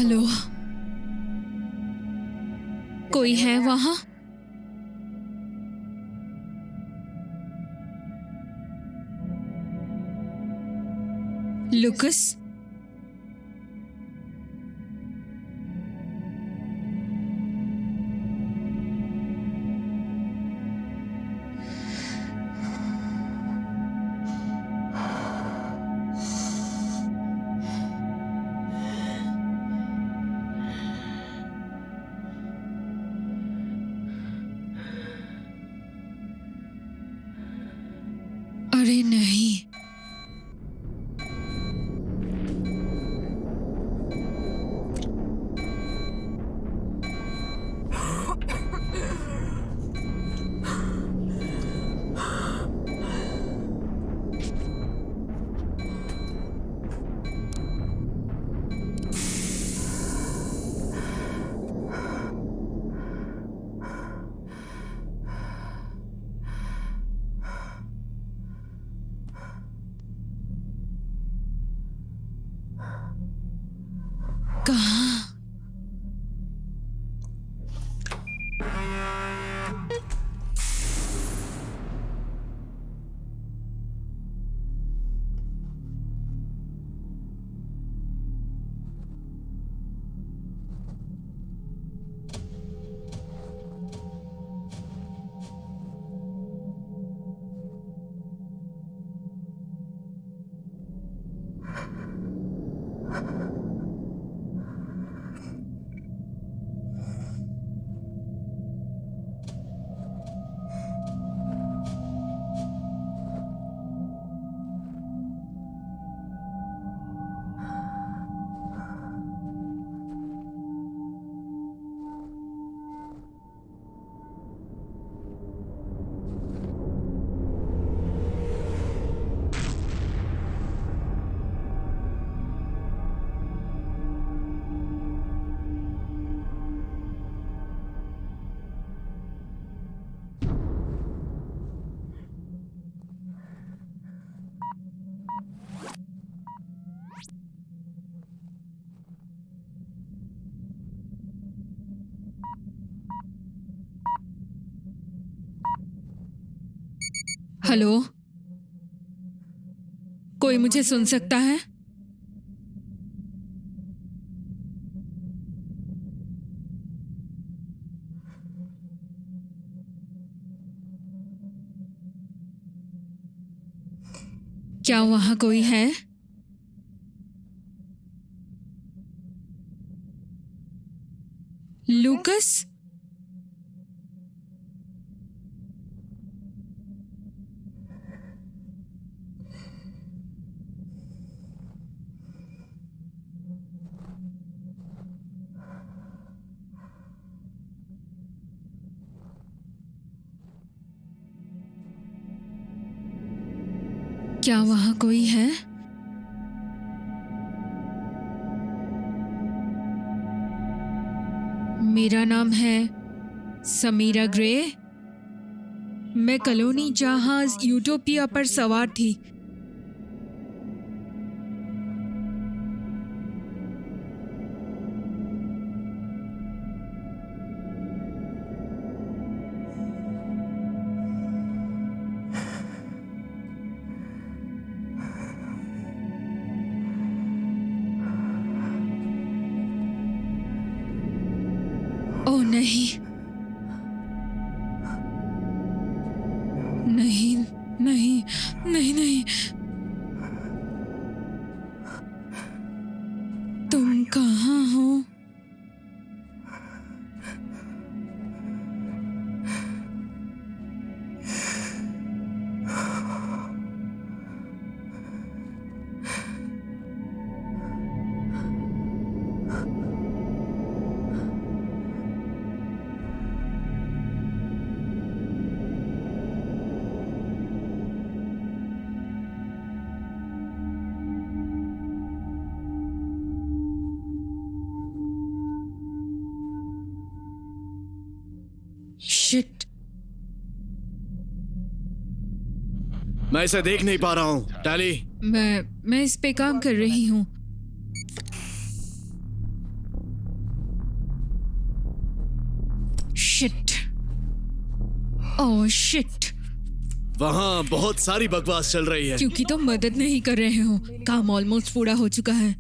Hello, कोई है वहां? लुकस? अरे नहीं। कहाँ? हेलो, कोई मुझे सुन सकता है? क्या वहां कोई है? लूकस? क्या वहां कोई है? मेरा नाम है समीरा ग्रे। मैं कॉलोनी जहाज यूटोपिया पर सवार थी। ओह नहीं, नहीं, नहीं, नहीं, नहीं। तुम कहाँ हो? शिट। मैं इसे देख नहीं पा रहा हूँ। टैली, मैं इस पे काम कर रही हूँ। ओह शिट, वहाँ बहुत सारी बकवास चल रही है। क्योंकि तुम मदद नहीं कर रहे हो। काम ऑलमोस्ट पूरा हो चुका है।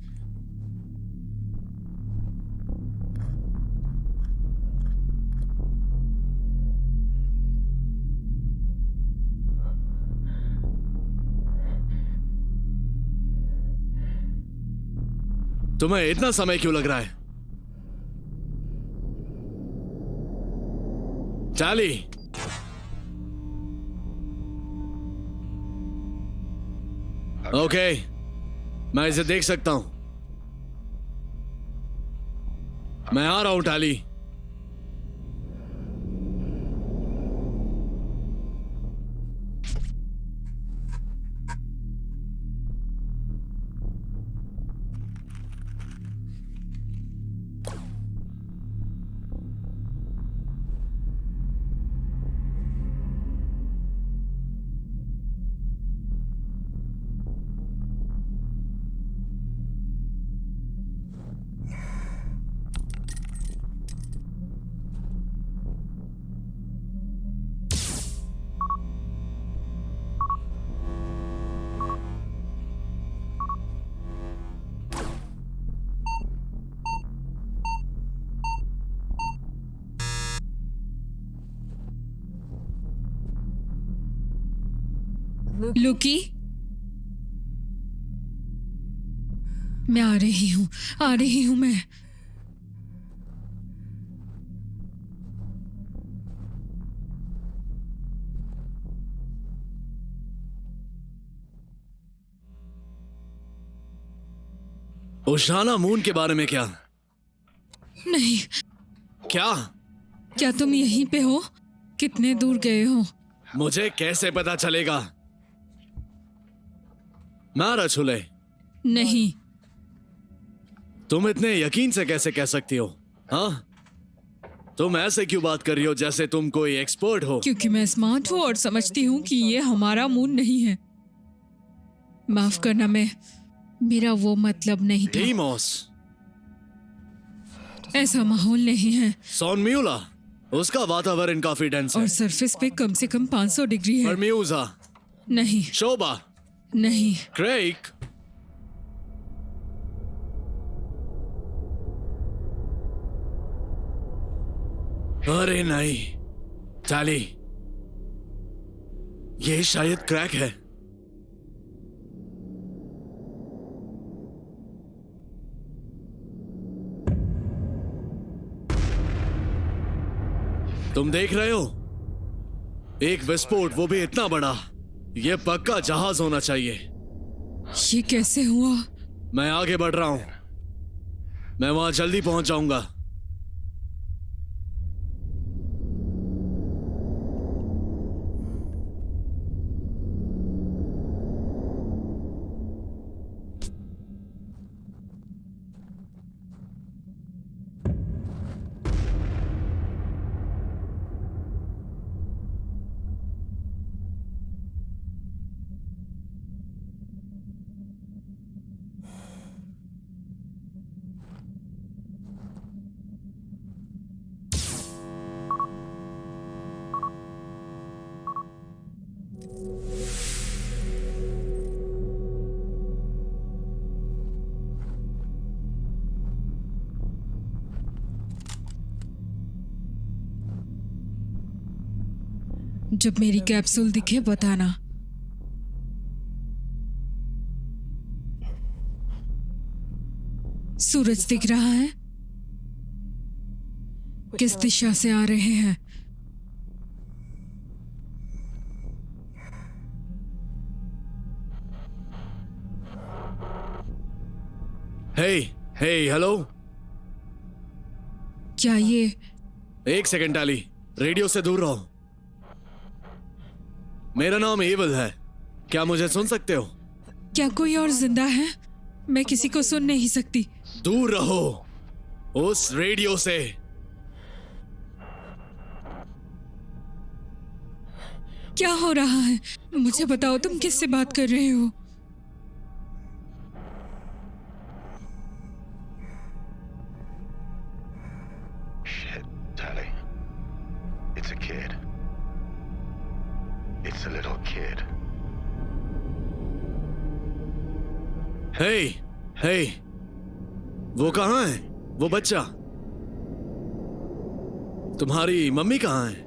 तुम्हें इतना समय क्यों लग रहा है? चार्ली, ओके, मैं इसे देख सकता हूं। मैं आ रहा हूं टाली। लुकी, मैं आ रही हूँ, आ रही हूँ मैं। ओशाना मून के बारे में क्या? नहीं, क्या? क्या तुम यहीं पे हो? कितने दूर गए हो? मुझे कैसे पता चलेगा? मारा छुले। नहीं, तुम इतने यकीन से कैसे कह सकती हो? हाँ, तुम ऐसे क्यों बात कर रही हो जैसे तुम कोई एक्सपर्ट हो? क्योंकि मैं स्मार्ट हूँ और समझती हूँ कि ये हमारा मून नहीं है। माफ करना, मेरा वो मतलब नहीं था। डीमोस, ऐसा माहौल नहीं है सोनम्यूला, उसका वातावरण काफी डेंस है। और सरफेस पे कम से कम 500 डिग्री है। परम्यूजा, नहीं, शोभा, नहीं, क्रेग, अरे नहीं चाली, ये शायद क्रैक है। तुम देख रहे हो, एक विस्फोट, वो भी इतना बड़ा। ये पक्का जहाज होना चाहिए। ये कैसे हुआ? मैं आगे बढ़ रहा हूं, मैं वहां जल्दी पहुंच जाऊंगा। जब मेरी कैप्सूल दिखे बताना। सूरज दिख रहा है? किस दिशा से आ रहे हैं? हे, हे, हेलो। क्या ये? एक सेकंड टाली, रेडियो से दूर रहो। मेरा नाम एवल है, क्या मुझे सुन सकते हो? क्या कोई और जिंदा है? मैं किसी को सुन नहीं सकती। दूर रहो उस रेडियो से। क्या हो रहा है? मुझे बताओ, तुम किससे बात कर रहे हो? Shit, Tally. It's a kid. It's a little kid. हे, हे, वो कहाँ है? वो बच्चा? तुम्हारी मम्मी कहाँ है?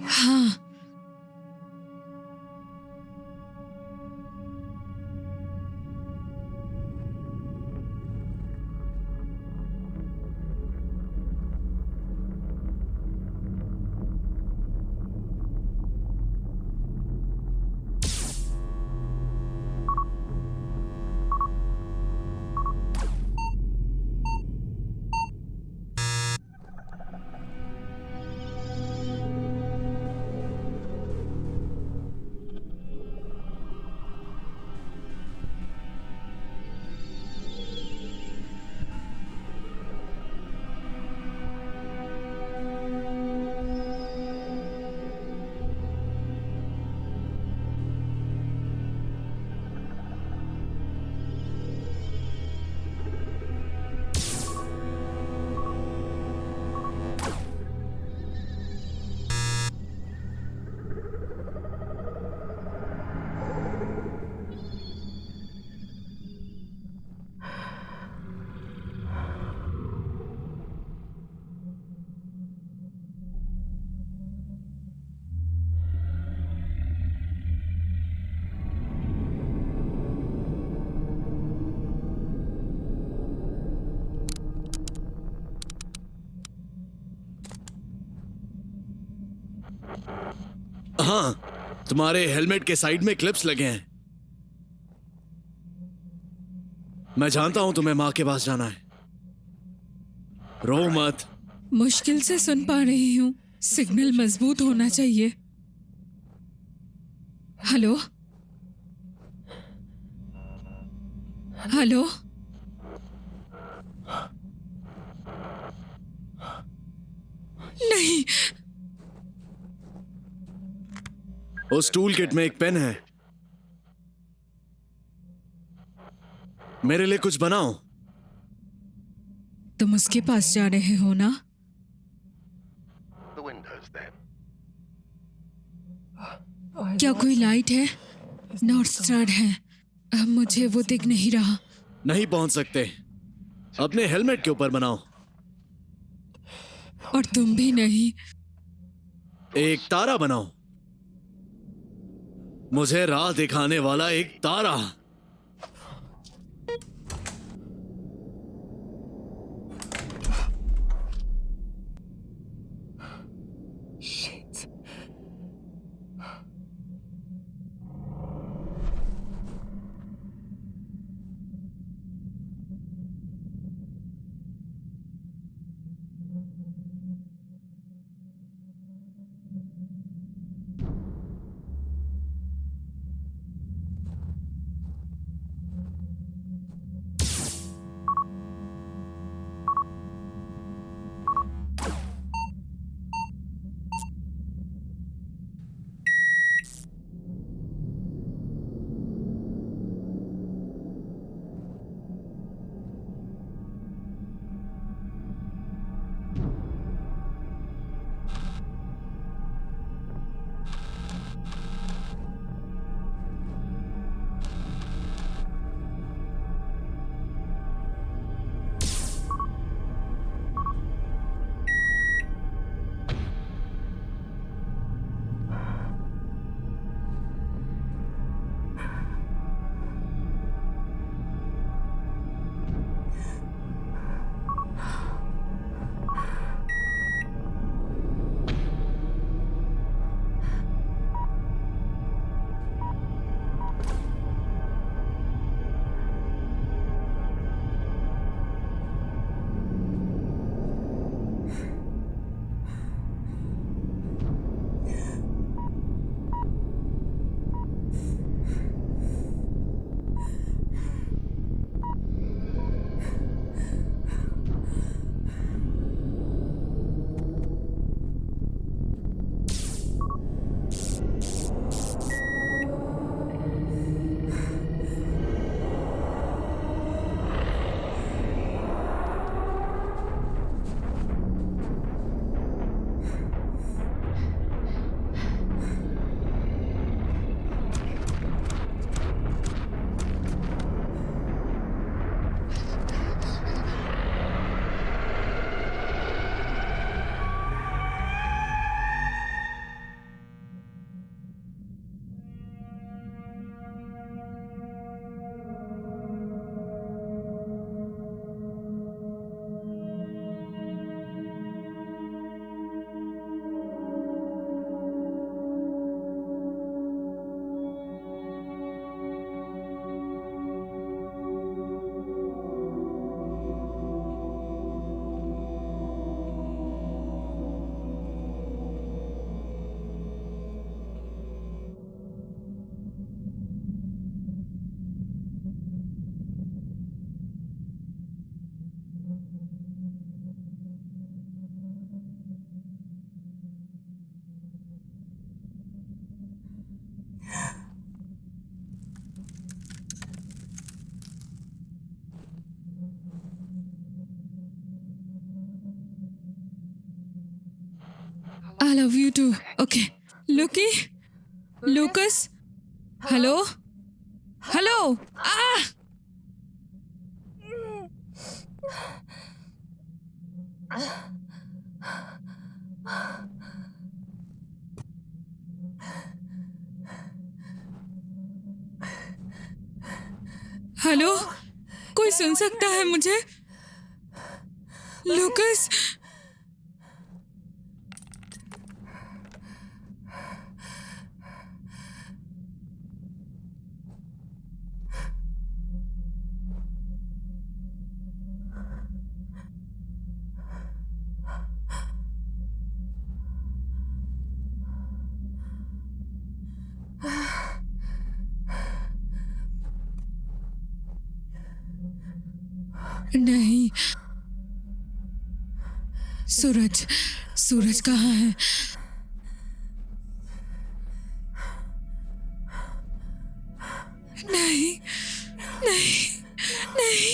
हाँ, हाँ, तुम्हारे हेलमेट के साइड में क्लिप्स लगे हैं। मैं जानता हूं तुम्हें माँ के पास जाना है। रो मत। मुश्किल से सुन पा रही हूँ। सिग्नल मजबूत होना चाहिए। हेलो, हेलो, नहीं, उस टूल किट में एक पेन है। मेरे लिए कुछ बनाओ। तुम उसके पास जा रहे हो ना? The windows then. क्या कोई लाइट है? नॉर्थ स्टार है। अब मुझे वो दिख नहीं रहा। नहीं पहुंच सकते। अपने हेलमेट के ऊपर बनाओ। और तुम भी नहीं। एक तारा बनाओ। मुझे राह दिखाने वाला एक तारा। Shit. You too. Okay. Lucky? Lucas? Hello? Hello? Ah! Hello? कोई सुन सकता है मुझे? लूकस? नहीं। सूरज, सूरज कहाँ है? नहीं, नहीं, नहीं।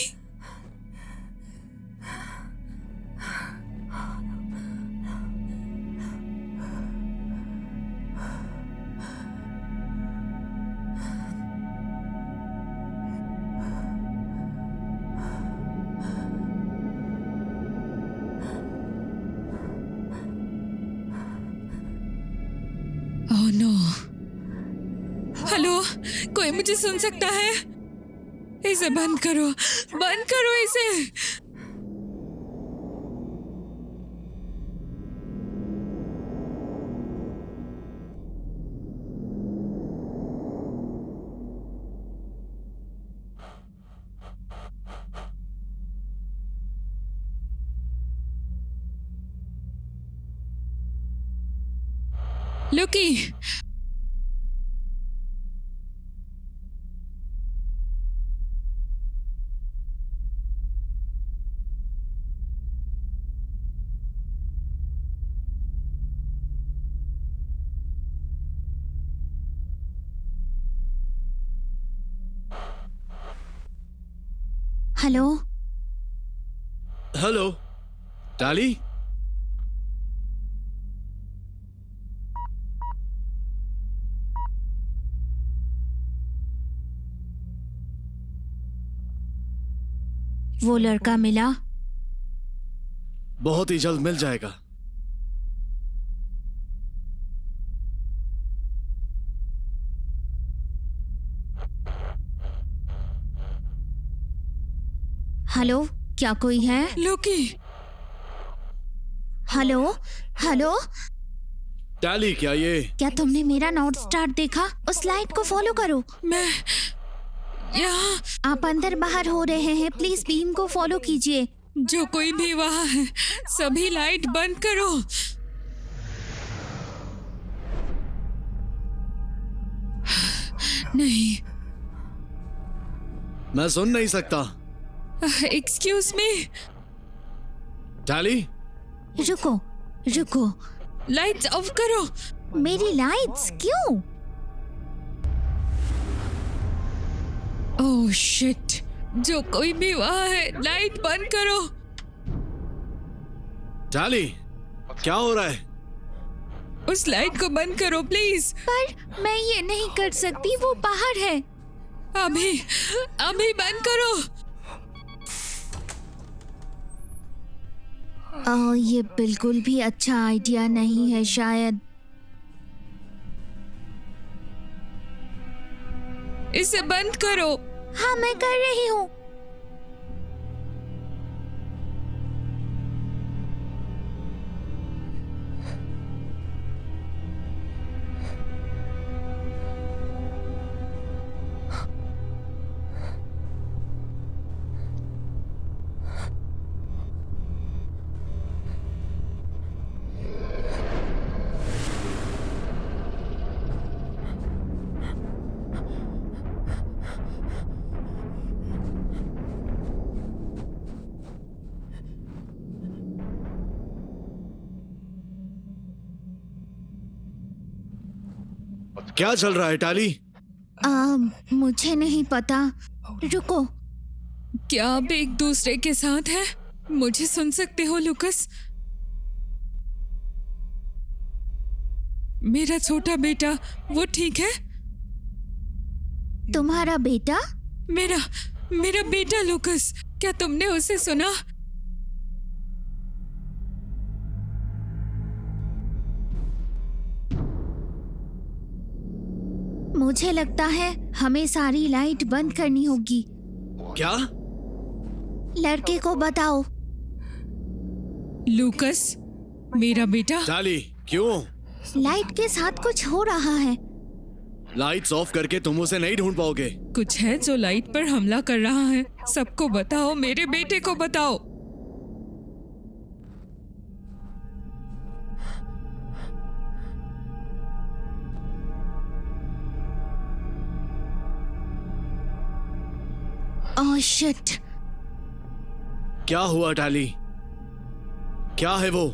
Oh no. हेलो, कोई मुझे सुन सकता है? इसे बंद करो, बंद करो इसे। लुकी, हेलो। हेलो टाली। वो लड़का मिला? बहुत ही जल्द मिल जाएगा। हेलो, क्या कोई है? लुकी। Hello, hello. टाली, क्या तुमने मेरा नॉर्थ स्टार देखा? उस लाइट को फॉलो करो। मैं यहाँ। आप अंदर बाहर हो रहे हैं, प्लीज बीम को फॉलो कीजिए। जो कोई भी वहाँ है, सभी लाइट बंद करो। नहीं। मैं सुन नहीं सकता। Excuse me. टाली, रुको, रुको। लाइट्स ऑफ करो। मेरी लाइट्स क्यों? Oh shit. जो कोई भी वहाँ है, लाइट बंद करो। टाली, क्या हो रहा है? उस लाइट को बंद करो प्लीज। पर मैं ये नहीं कर सकती, वो बाहर है। अभी, अभी बंद करो। ये बिल्कुल भी अच्छा आइडिया नहीं है शायद। इसे बंद करो। हाँ, मैं कर रही हूँ। क्या चल रहा है टाली? मुझे नहीं पता। रुको। क्या आप एक दूसरे के साथ हैं? मुझे सुन सकते हो लुकस? मेरा छोटा बेटा वो ठीक है? तुम्हारा बेटा? मेरा मेरा बेटा लूकस, क्या तुमने उसे सुना? मुझे लगता है हमें सारी लाइट बंद करनी होगी। क्या? लड़के को बताओ। लूकस, मेरा बेटा। टाली, क्यों? लाइट के साथ कुछ हो रहा है। लाइट्स ऑफ करके तुम उसे नहीं ढूंढ पाओगे। कुछ है जो लाइट पर हमला कर रहा है। सबको बताओ, मेरे बेटे को बताओ। Oh shit. क्या हुआ टाली? क्या है वो?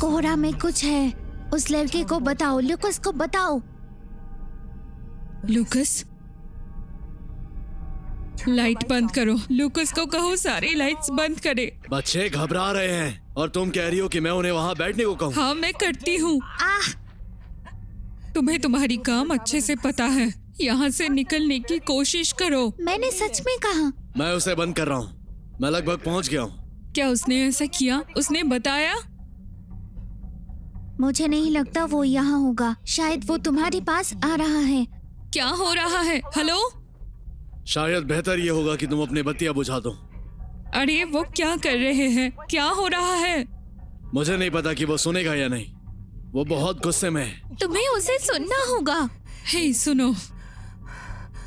कोहरा में कुछ है। उस लड़के को बताओ, लूकस को बताओ। लूकस, लाइट बंद करो। लूकस को कहो सारी लाइट्स बंद करे। बच्चे घबरा रहे हैं और तुम कह रही हो कि मैं उन्हें वहां बैठने को कहूँ? हाँ, मैं करती हूँ। आह! तुम्हें तुम्हारी काम अच्छे से पता है। यहाँ से निकलने की कोशिश करो। मैंने सच में कहा। मैं उसे बंद कर रहा हूँ। मैं लगभग पहुंच गया हूँ। क्या उसने ऐसा किया? उसने बताया? मुझे नहीं लगता वो यहाँ होगा। शायद वो तुम्हारे पास आ रहा है। क्या हो रहा है? हेलो? शायद बेहतर ये होगा कि तुम अपनी बत्तियां बुझा दो। अरे वो क्या कर रहे हैं? क्या हो रहा है? मुझे नहीं पता कि वो सुनेगा या नहीं। वो बहुत गुस्से में है। तुम्हें उसे सुनना होगा। हे सुनो,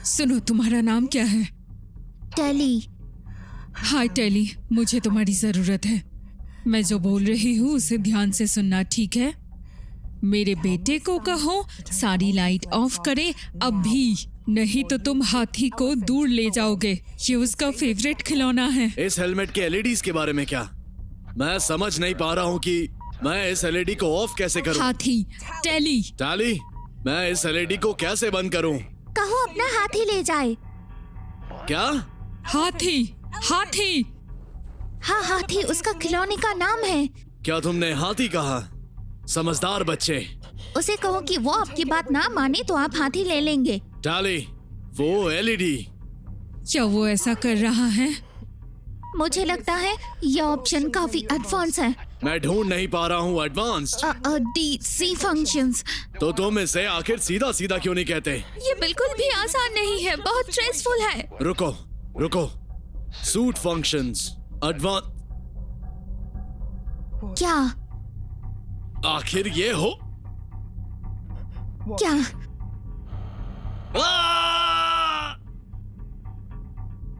सुनो, तुम्हारा नाम क्या है? टेली। हाय टेली, मुझे तुम्हारी जरूरत है। मैं जो बोल रही हूँ उसे ध्यान से सुनना, ठीक है? मेरे बेटे को कहो सारी लाइट ऑफ करे अभी, नहीं तो तुम हाथी को दूर ले जाओगे। ये उसका फेवरेट खिलौना है। इस हेलमेट के एलईडीज के बारे में क्या? मैं समझ नहीं पा रहा हूँ कि मैं इस एलईडी को ऑफ कैसे करूँ। हाथी, टेली। टाली, मैं इस एलईडी को कैसे बंद करूँ? कहो अपना हाथी ले जाए। क्या? हाथी, हाथी। हाँ, हाथी उसका खिलौने का नाम है। क्या तुमने हाथी कहा? समझदार बच्चे। उसे कहो कि वो आपकी बात ना माने तो आप हाथी ले लेंगे। टाली, वो एलईडी। क्या वो ऐसा कर रहा है? मुझे लगता है यह ऑप्शन काफी एडवांस है। मैं ढूंढ नहीं पा रहा हूँ एडवांस्ड। DC functions. तो तुम इसे आखिर सीधा सीधा क्यों नहीं कहते? ये बिल्कुल भी आसान नहीं है, बहुत स्ट्रेसफुल है। रुको, रुको। Suit functions advance. क्या? आखिर ये हो? क्या? आ!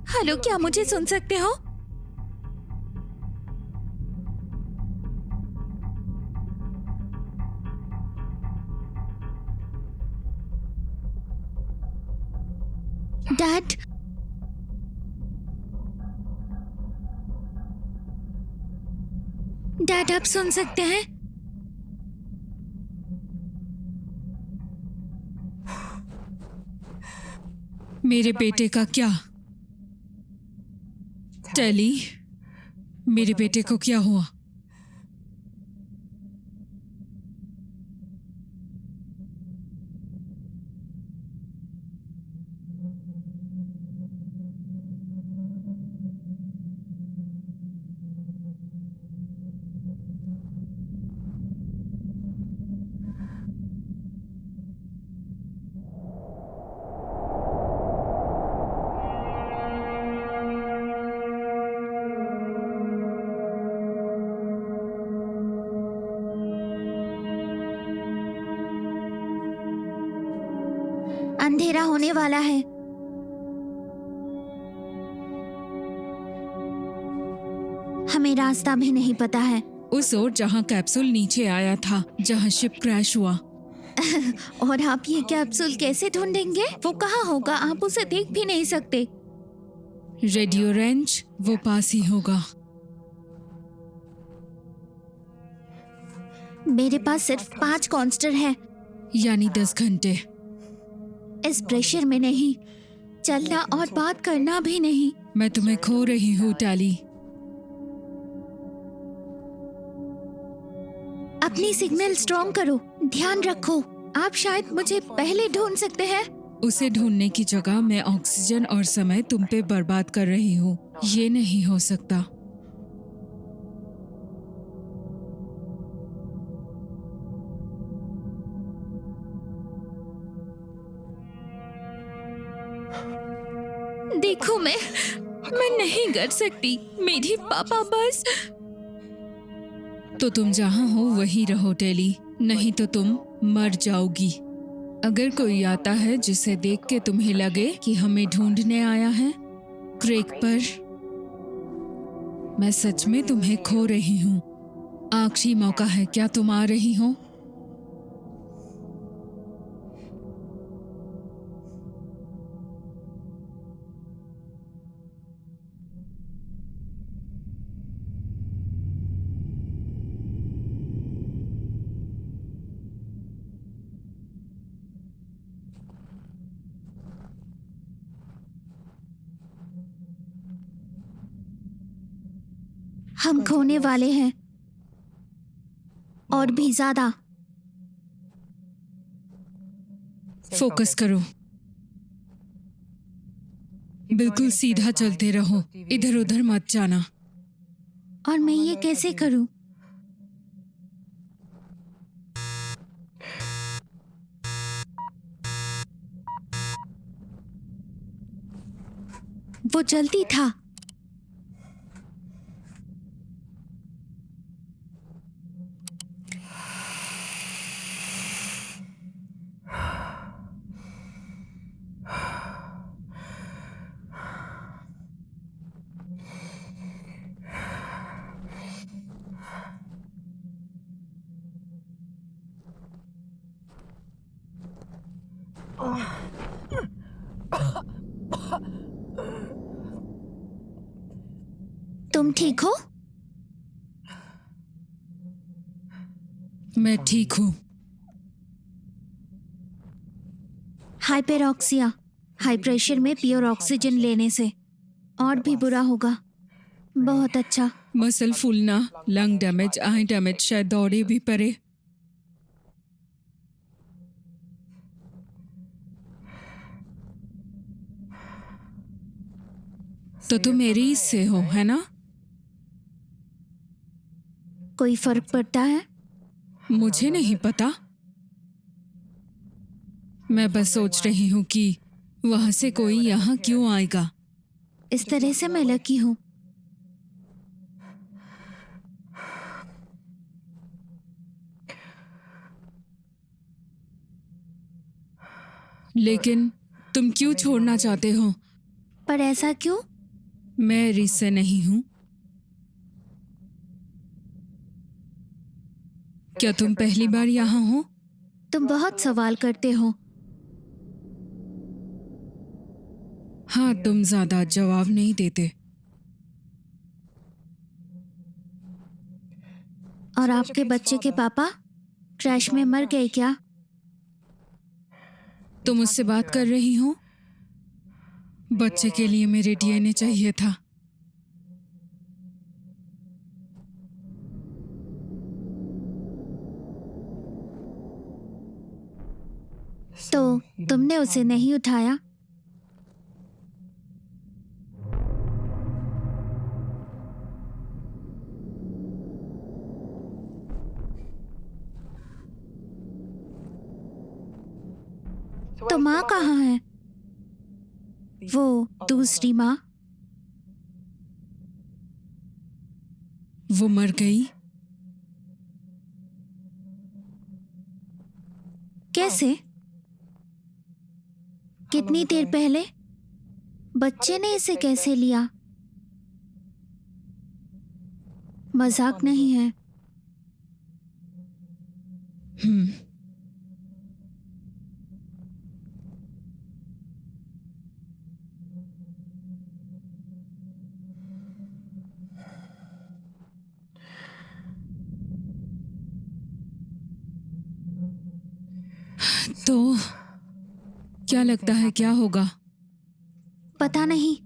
हेलो, क्या मुझे सुन सकते हो? डैड, डैड आप सुन सकते हैं? मेरे बेटे का क्या? टेली, मेरे बेटे को क्या हुआ? अंधेरा होने वाला है। हमें रास्ता भी नहीं पता है। उस ओर जहाँ कैप्सूल नीचे आया था, जहाँ शिप क्रैश हुआ। और आप ये कैप्सूल कैसे ढूंढेंगे? वो कहाँ होगा? आप उसे देख भी नहीं सकते। रेडियो रेंज वो पास ही होगा। मेरे पास सिर्फ 5 कॉन्स्टर है। यानी 10 घंटे। इस प्रेशर में नहीं। चलना और बात करना भी नहीं। मैं तुम्हें खो रही हूँ टैली। अपनी सिग्नल स्ट्रॉन्ग करो, ध्यान रखो। आप शायद मुझे पहले ढूंढ सकते हैं। उसे ढूंढने की जगह मैं ऑक्सीजन और समय तुम पे बर्बाद कर रही हूँ। ये नहीं हो सकता। देखो मैं नहीं कर सकती। मेरी पापा बस। तो तुम जहाँ हो वहीं रहो टैली, नहीं तो तुम मर जाओगी। अगर कोई आता है जिसे देख के तुम्हें लगे कि हमें ढूंढने आया है, क्रेक पर, मैं सच में तुम्हें खो रही हूँ। आखिरी मौका है, क्या तुम आ रही हो? हम खोने वाले हैं, और भी ज्यादा। फोकस करो, बिल्कुल सीधा चलते रहो, इधर उधर मत जाना। और मैं ये कैसे करूं? वो जल्दी था। तुम ठीक हो? मैं ठीक हूँ। हाइपेरोक्सिया, हाई प्रेशर में प्योर ऑक्सीजन लेने से और भी बुरा होगा। बहुत अच्छा। मसल फूलना, लंग डैमेज, आई डैमेज, शायद दौड़े भी पड़े। तो तुम मेरी से हो, है ना? कोई फर्क पड़ता है? मुझे नहीं पता। मैं बस सोच रही हूँ कि वहां से कोई यहाँ क्यों आएगा। इस तरह से मैं लकी हूँ। लेकिन तुम क्यों छोड़ना चाहते हो? पर ऐसा क्यों? मैं रिस से नहीं हूँ। क्या तुम पहली बार यहाँ हो? तुम बहुत सवाल करते हो। हाँ, तुम ज्यादा जवाब नहीं देते। और आपके बच्चे के पापा क्रैश में मर गए क्या? तुम मुझसे बात कर रही हो? बच्चे के लिए मेरे डीएनए चाहिए था। तो तुमने उसे नहीं उठाया? तो माँ कहाँ है? वो दूसरी माँ? वो मर गई। कैसे? कितनी देर पहले? बच्चे ने इसे कैसे लिया? मजाक नहीं है। तो क्या लगता है क्या होगा? पता नहीं,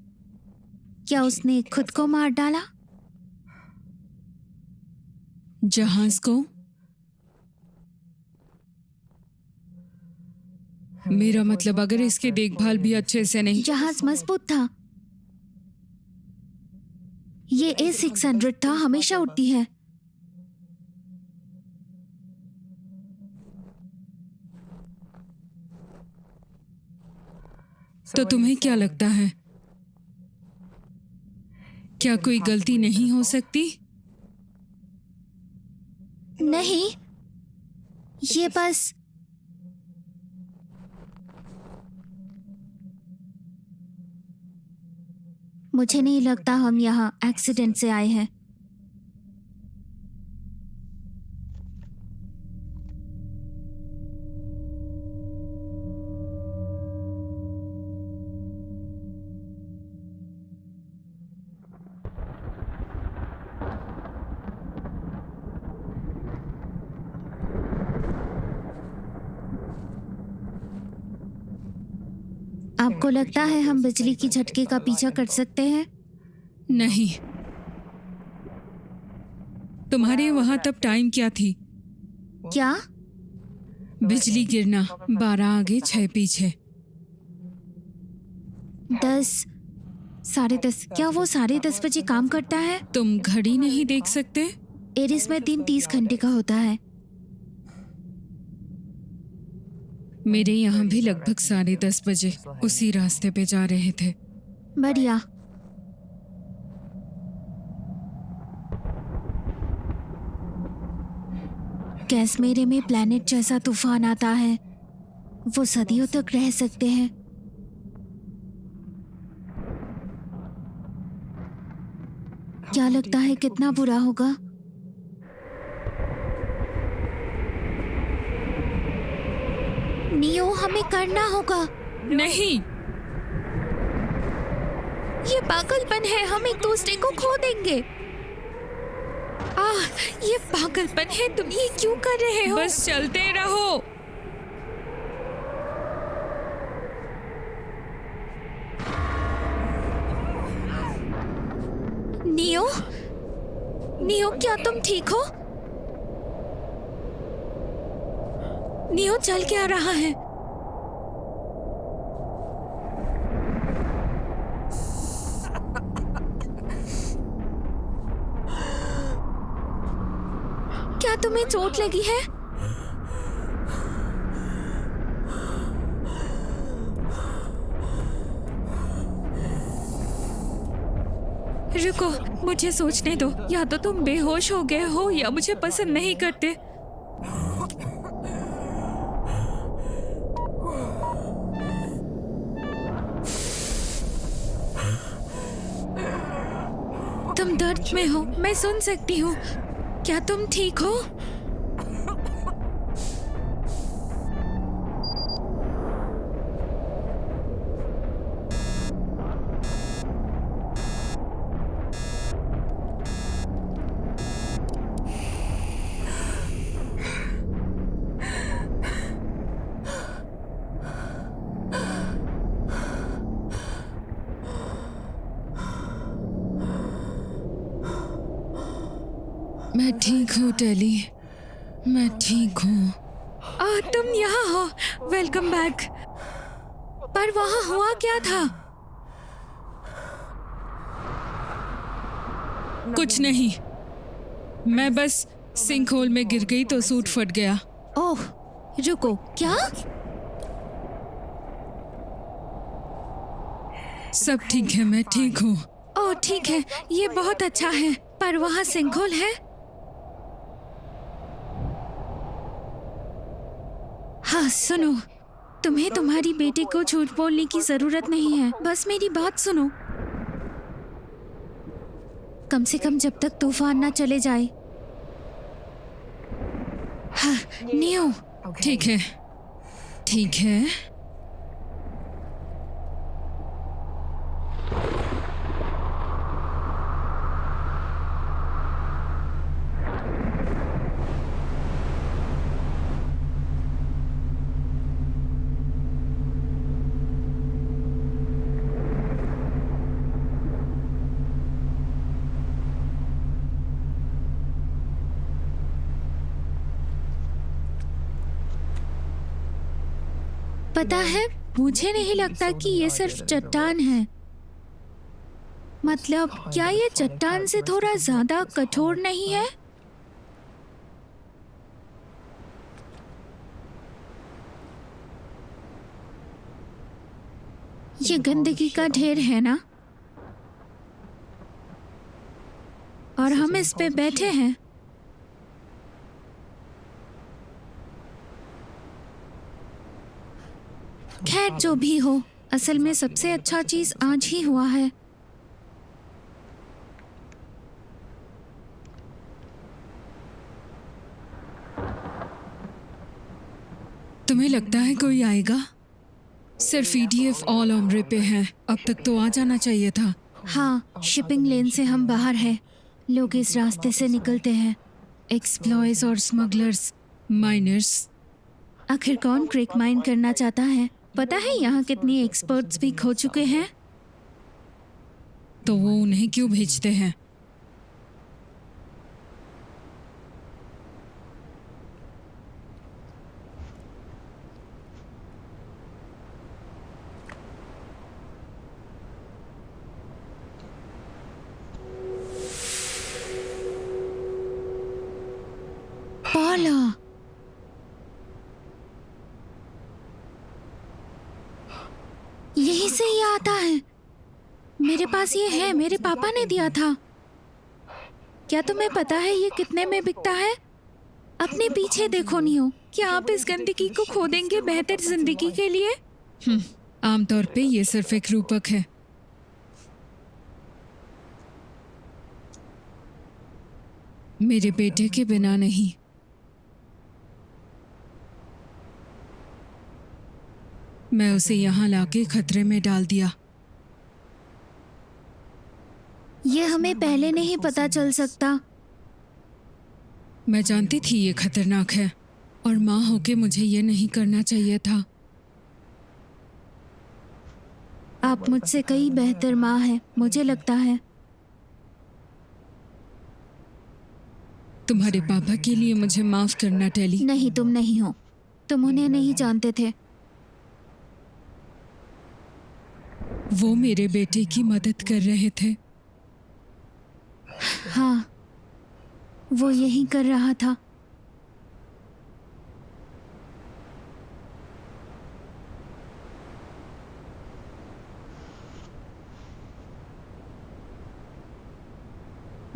क्या उसने खुद को मार डाला? जहाज को? मेरा मतलब अगर इसकी देखभाल भी अच्छे से नहीं। जहाज मजबूत था। ये A600 था, हमेशा उड़ती है। तो तुम्हें क्या लगता है, क्या कोई गलती नहीं हो सकती? नहीं, ये बस मुझे नहीं लगता हम यहाँ एक्सीडेंट से आए हैं। आपको लगता है हम बिजली की झटके का पीछा कर सकते हैं? नहीं। तुम्हारे वहां तब टाइम क्या थी? क्या? बिजली गिरना 12 आगे 6 पीछे। 10, 10:30। क्या वो 10:30 बजे काम करता है? तुम घड़ी नहीं देख सकते? एरिस में दिन 30 घंटे का होता है। मेरे यहाँ भी लगभग 10:30 बजे उसी रास्ते पे जा रहे थे। बढ़िया। कैसमेरे में प्लैनेट जैसा तूफान आता है, वो सदियों तक रह सकते हैं। क्या लगता है कितना बुरा होगा? नियो, हमें करना होगा। नहीं, ये पागलपन है, हम एक दूसरे को खो देंगे। ये पागलपन है, तुम ये क्यों कर रहे हो? बस चलते रहो। नियो, नियो, क्या तुम ठीक हो? नियो, चल क्या रहा है? क्या तुम्हें चोट लगी है? रुको, मुझे सोचने दो। या तो तुम बेहोश हो गए हो या मुझे पसंद नहीं करते। तुम दर्द में हो, मैं सुन सकती हूँ। क्या तुम ठीक हो? मैं ठीक हूँ टेली, मैं ठीक हूँ। तुम यहाँ हो, वेलकम बैक। पर वहाँ हुआ क्या था? कुछ नहीं, मैं बस सिंक होल में गिर गई तो सूट फट गया। ओह, रुको, क्या? सब ठीक है, मैं ठीक हूँ। ओह ठीक है, ये बहुत अच्छा है। पर वहाँ सिंक होल है? हाँ सुनो, तुम्हें तुम्हारी बेटी को झूठ बोलने की जरूरत नहीं है। बस मेरी बात सुनो। कम से कम जब तक तूफान ना चले जाए। हाँ, नियो। ठीक है, ठीक है। पता है, मुझे नहीं लगता कि ये सिर्फ चट्टान है। मतलब क्या ये चट्टान से थोड़ा ज्यादा कठोर नहीं है? ये गंदगी का ढेर है ना, और हम इस पे बैठे हैं। खैर जो भी हो, असल में सबसे अच्छा चीज आज ही हुआ है। तुम्हें लगता है कोई आएगा? सिर्फ EDF ऑल उम्र पे है, अब तक तो आ जाना चाहिए था। हाँ, शिपिंग लेन से हम बाहर हैं। लोग इस रास्ते से निकलते हैं। एक्सप्लॉयर्स और स्मगलर्स, माइनर्स। आखिर कौन क्रेक माइन करना चाहता है? पता है यहाँ कितनी एक्सपर्ट्स भी खो चुके हैं। तो वो उन्हें क्यों भेजते हैं? पाला, यहीं से ही आता है। मेरे पास ये है, मेरे पापा ने दिया था। क्या तुम्हें पता है ये कितने में बिकता है? अपने पीछे देखो नियो, क्या आप इस गंदगी को खो देंगे बेहतर जिंदगी के लिए? आमतौर पे ये सिर्फ एक रूपक है। मेरे बेटे के बिना नहीं। मैं उसे यहाँ लाके खतरे में डाल दिया। ये हमें पहले नहीं पता चल सकता। मैं जानती थी ये खतरनाक है, और माँ होके मुझे ये नहीं करना चाहिए था। आप मुझसे कई बेहतर माँ हैं, मुझे लगता है। तुम्हारे पापा के लिए मुझे माफ करना टेली। नहीं, तुम नहीं हो। तुम उन्हें नहीं जानते थे। वो मेरे बेटे की मदद कर रहे थे। हाँ, वो यही कर रहा था।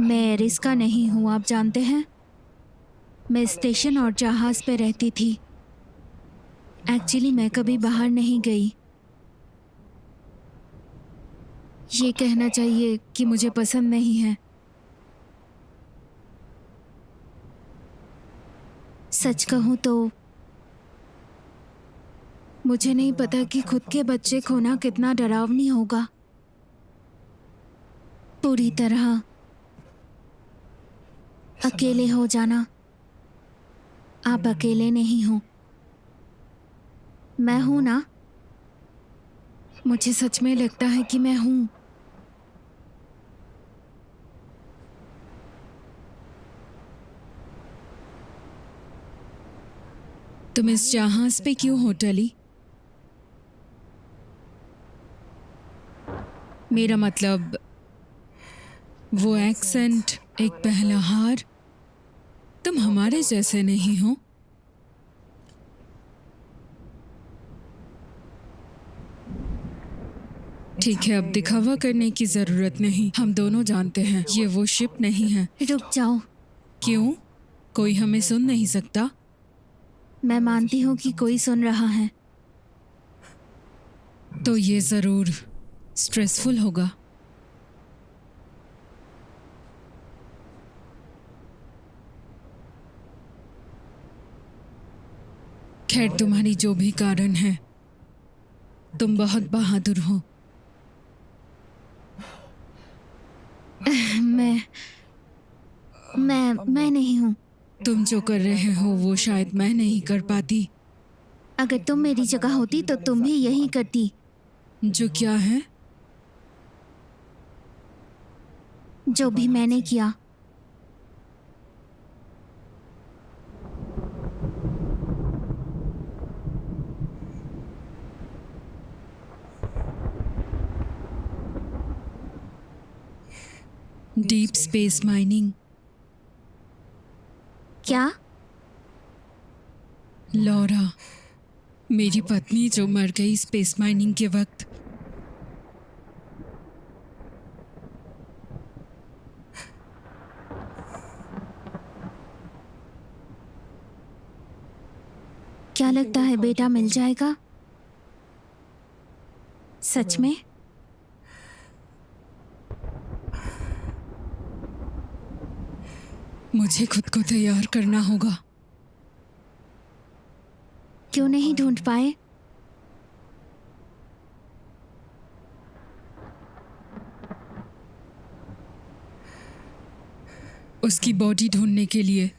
मैं एरिस का नहीं हूँ, आप जानते हैं। मैं स्टेशन और जहाज पे रहती थी। एक्चुअली मैं कभी बाहर नहीं गई। ये कहना चाहिए कि मुझे पसंद नहीं है। सच कहूँ तो मुझे नहीं पता कि खुद के बच्चे खोना कितना डरावनी होगा। पूरी तरह अकेले हो जाना। आप अकेले नहीं हो, मैं हूं ना। मुझे सच में लगता है कि मैं हूँ। तुम इस जहाज पे क्यों हो टली? मेरा मतलब वो एक्सेंट, एक पहला हार। तुम हमारे जैसे नहीं हो। ठीक है, अब दिखावा करने की जरूरत नहीं। हम दोनों जानते हैं ये वो शिप नहीं है। रुक जाओ। क्यों? कोई हमें सुन नहीं सकता? मैं मानती हूँ कि कोई सुन रहा है। तो ये जरूर स्ट्रेसफुल होगा। खैर, तुम्हारी जो भी कारण है, तुम बहुत बहादुर हो। मैं नहीं हूँ। तुम जो कर रहे हो वो शायद मैं नहीं कर पाती। अगर तुम मेरी जगह होती तो तुम भी यही करती। जो क्या है? जो भी मैंने किया। Deep space mining. क्या? लॉरा, मेरी पत्नी जो मर गई स्पेस माइनिंग के वक्त। क्या लगता है बेटा मिल जाएगा? सच में? मुझे खुद को तैयार करना होगा। क्यों नहीं ढूंढ पाए? उसकी बॉडी ढूंढने के लिए।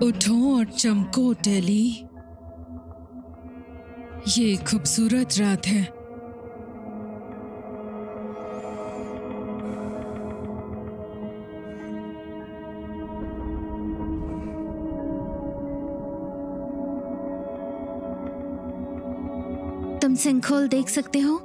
उठो और चमको टेली। ये खूबसूरत रात है। तुम सिंखोल देख सकते हो?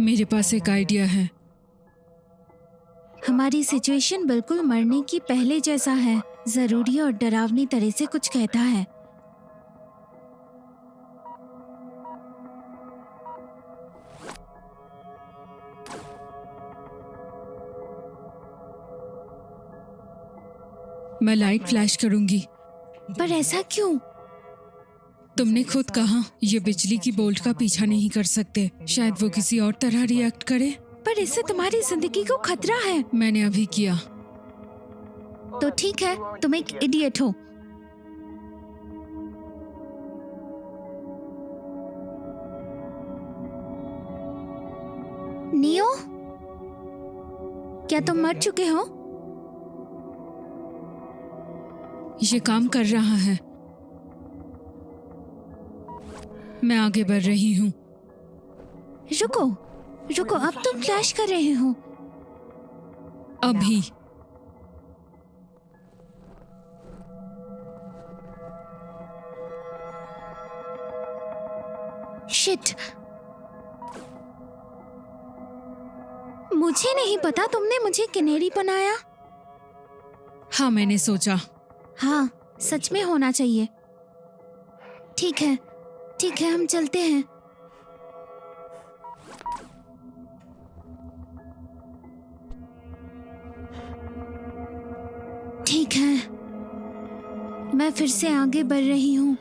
मेरे पास एक आइडिया है। हमारी सिचुएशन बिल्कुल मरने की पहले जैसा है। जरूरी और डरावनी तरह से कुछ कहता है। मैं लाइट फ्लैश करूंगी। पर ऐसा क्यों? तुमने खुद कहा ये बिजली की बोल्ट का पीछा नहीं कर सकते। शायद वो किसी और तरह रिएक्ट करे। पर इससे तुम्हारी जिंदगी को खतरा है। मैंने अभी किया। तो ठीक है, तुम एक इडियट हो। नियो, क्या तुम मर चुके हो? ये काम कर रहा है। मैं आगे बढ़ रही हूँ। रुको रुको, अब तुम फ्लैश कर रहे हो। अभी। शिट, मुझे नहीं पता तुमने मुझे किनेरी बनाया। हाँ, मैंने सोचा। हाँ, सच में होना चाहिए। ठीक है, हम चलते हैं। मैं फिर से आगे बढ़ रही हूँ।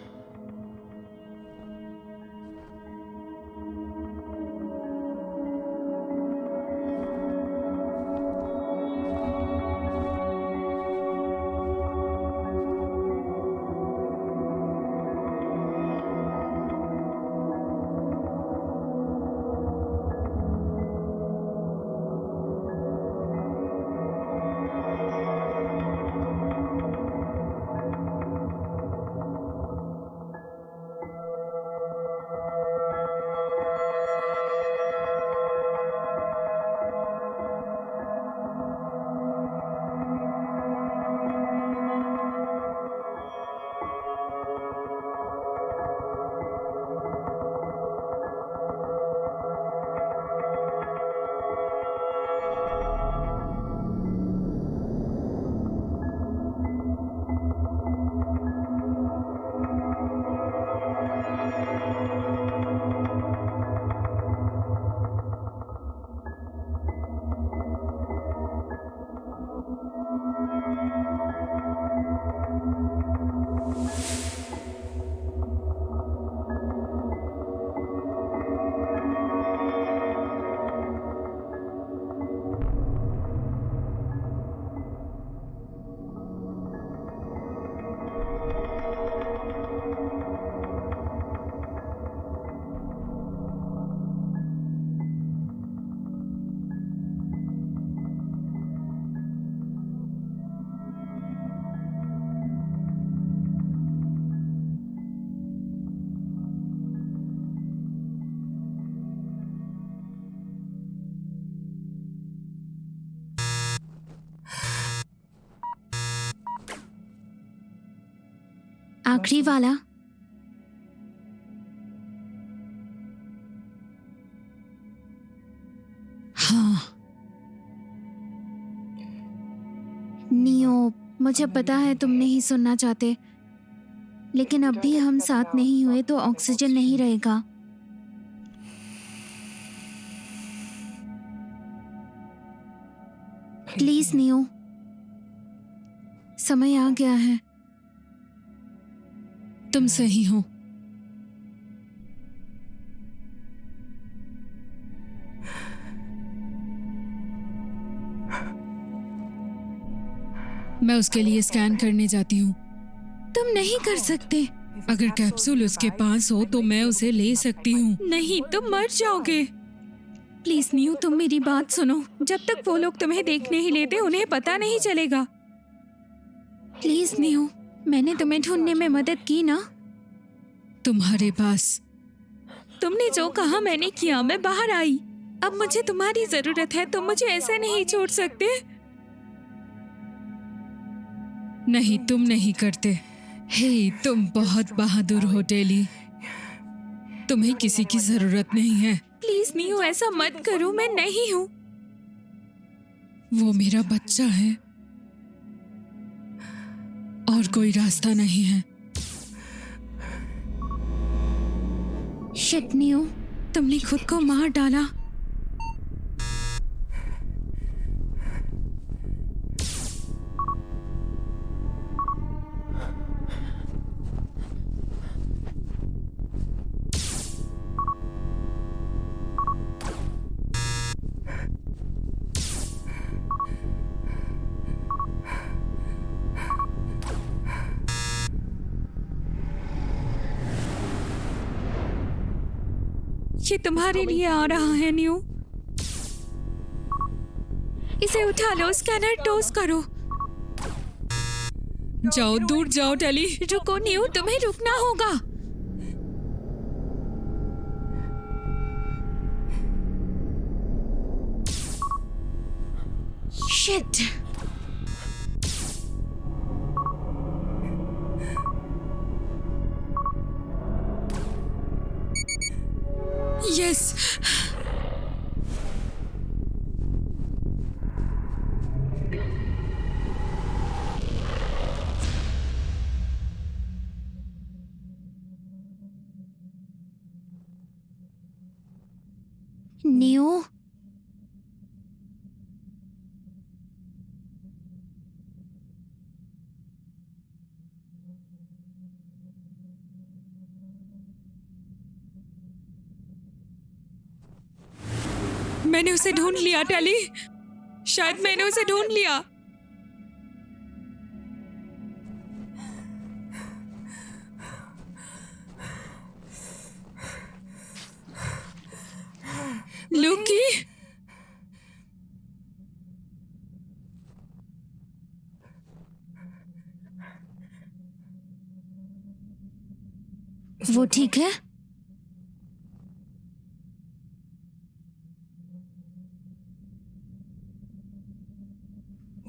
आखिरी वाला। हाँ, नियो, मुझे पता है तुम नहीं सुनना चाहते, लेकिन अब भी हम साथ नहीं हुए तो ऑक्सीजन नहीं रहेगा। प्लीज नियो, समय आ गया है। तुम सही हो। मैं उसके लिए स्कैन करने जाती हूँ। तुम नहीं कर सकते। अगर कैप्सूल उसके पास हो तो मैं उसे ले सकती हूँ। नहीं, तुम मर जाओगे। प्लीज नियो, तुम मेरी बात सुनो। जब तक वो लोग तुम्हें देखने ही लेते उन्हें पता नहीं चलेगा। प्लीज नियो, मैंने तुम्हें ढूंढने में मदद की ना। तुम्हारे पास तुमने जो कहा मैंने किया, मैं बाहर आई। अब मुझे तुम्हारी जरूरत है, तुम मुझे ऐसे नहीं छोड़ सकते। नहीं, तुम नहीं करते। हे, तुम बहुत बहादुर हो टेली। तुम्हें किसी की जरूरत नहीं है। प्लीज नियो, ऐसा मत करो, मैं नहीं हूँ। वो मेरा बच्चा है और कोई रास्ता नहीं है। शिट नियो, तुमने खुद को मार डाला। ये तुम्हारे लिए आ रहा है नियो। इसे उठा लो, स्कैनर टोस करो। जाओ, दूर जाओ टेली। रुको नियो, तुम्हें रुकना होगा। शिट। यस। नियो, मैंने उसे ढूंढ लिया टेली, शायद मैंने उसे ढूंढ लिया। लुकी, वो ठीक है?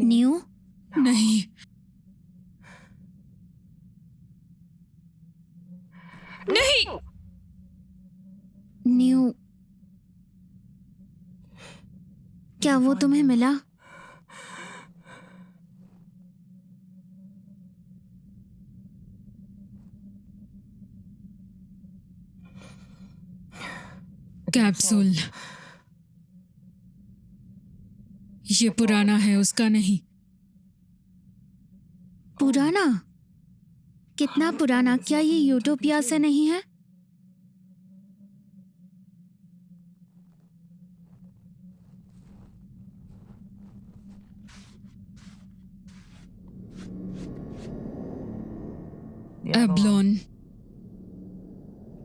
न्यू, नहीं, नहीं, न्यू, क्या वो तुम्हें मिला? कैप्सूल। ये पुराना है, उसका नहीं। पुराना? कितना पुराना? क्या ये यूटोपिया से नहीं है? एब्लोन।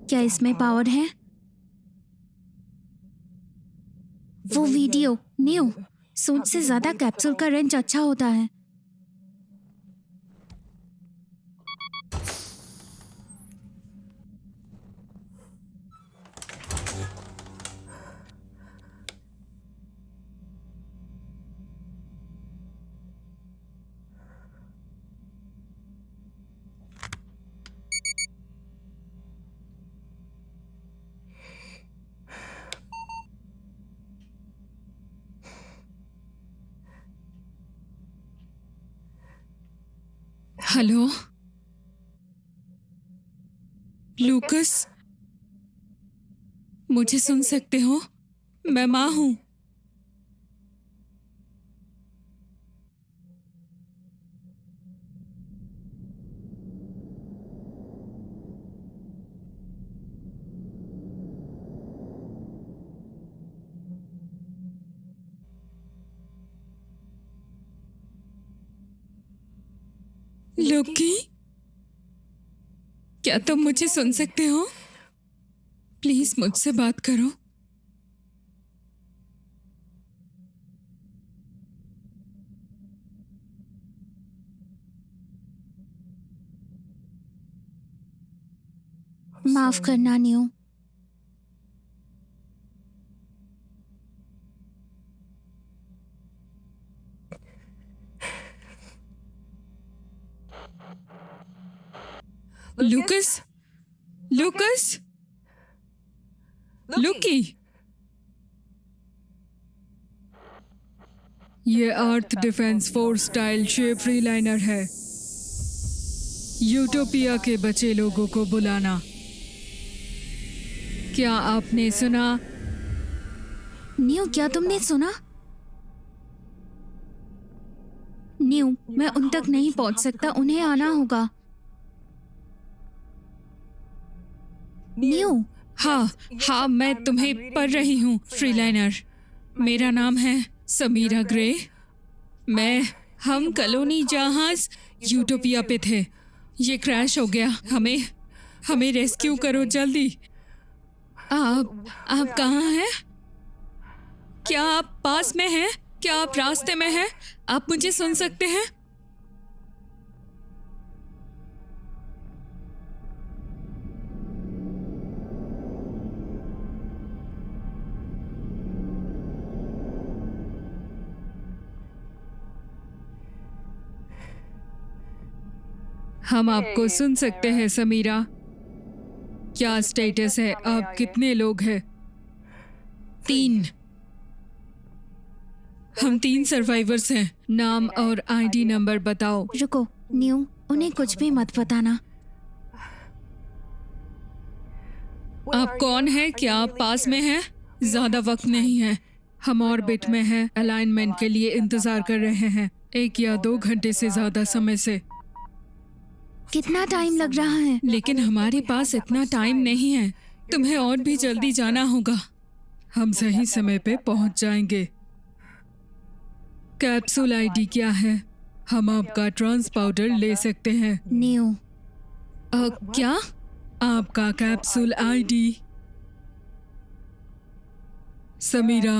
क्या इसमें पावर है? वो वीडियो, न्यू, सूट से ज्यादा कैप्सूल का रेंज अच्छा होता है। हेलो लूकस, मुझे सुन सकते हो? मैं माँ हूं। लुकी, क्या तुम मुझे सुन सकते हो? प्लीज मुझसे बात करो। माफ करना न्यू। लूकस, लूकस, लुकी, ये अर्थ डिफेंस फोर्स स्टाइल शेप फ्रीलाइनर है। यूटोपिया के बचे लोगों को बुलाना। क्या आपने सुना? न्यू, क्या तुमने सुना? न्यू, मैं उन तक नहीं पहुंच सकता, उन्हें आना होगा। न्यू, हाँ हाँ, मैं तुम्हें पढ़ रही हूँ फ्रीलाइनर। मेरा नाम है समीरा ग्रे। हम कॉलोनी जहाज यूटोपिया पे थे। ये क्रैश हो गया। हमें रेस्क्यू करो जल्दी। आप कहाँ हैं? क्या आप पास में हैं? क्या आप रास्ते में हैं? आप मुझे सुन सकते हैं? हम आपको सुन सकते हैं समीरा। क्या स्टेटस है? आप कितने लोग हैं? 3। हम 3 सर्वाइवर्स हैं। नाम और आईडी नंबर बताओ। रुको न्यू, उन्हें कुछ भी मत बताना। आप कौन हैं? क्या आप पास में हैं? ज्यादा वक्त नहीं है। हम ऑर्बिट में हैं। अलाइनमेंट के लिए इंतजार कर रहे हैं 1 या 2 घंटे से ज्यादा समय से। कितना टाइम लग रहा है? लेकिन हमारे पास इतना टाइम नहीं है। तुम्हें और भी जल्दी जाना होगा। हम सही समय पे पहुंच जाएंगे। कैप्सूल आईडी क्या है? हम आपका ट्रांस पाउडर ले सकते हैं। न्यू। क्या? आपका capsule ID. Samira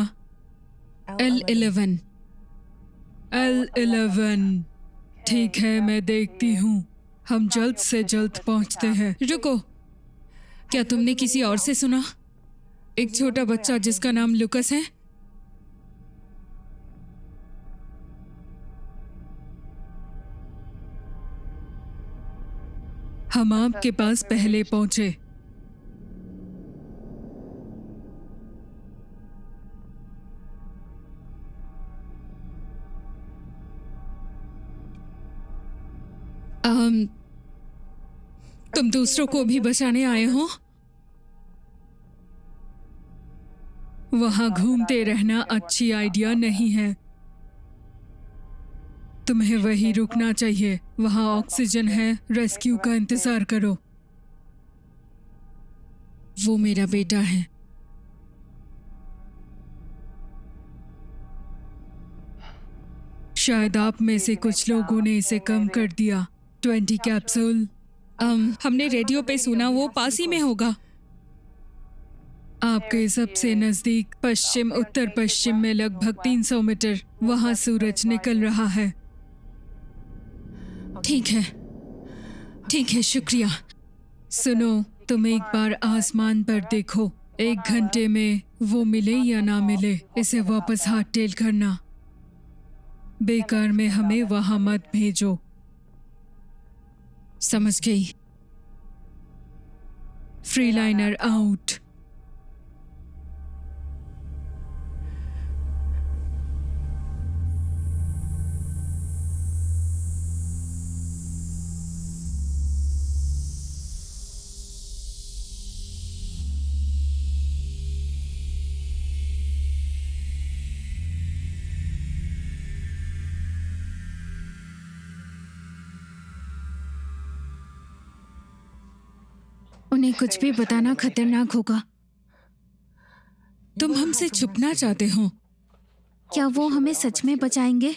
L11। L11। ठीक है, मैं देखती हूँ। हम जल्द से जल्द पहुँचते हैं। रुको, क्या तुमने किसी और से सुना? एक छोटा बच्चा जिसका नाम लुकस है। हम आपके पास पहले पहुंचे। तुम दूसरों को भी बचाने आए हो? वहां घूमते रहना अच्छी आइडिया नहीं है। तुम्हें वहीं रुकना चाहिए। वहां ऑक्सीजन है, रेस्क्यू का इंतजार करो। वो मेरा बेटा है। शायद आप में से कुछ लोगों ने इसे कम कर दिया। 20 कैप्सूल। हमने रेडियो पे सुना वो पास ही में होगा। आपके सबसे नजदीक पश्चिम उत्तर पश्चिम में लगभग 300 मीटर। वहां सूरज निकल रहा है। ठीक है, ठीक है, शुक्रिया। सुनो, तुम एक बार आसमान पर देखो। 1 घंटे में वो मिले या ना मिले, इसे वापस हाथ टेल करना। बेकार में हमें वहां मत भेजो। समझ गई। फ्रीलाइनर आउट। उन्हें कुछ भी बताना खतरनाक होगा। तुम हमसे छुपना चाहते हो? क्या वो हमें सच में बचाएंगे?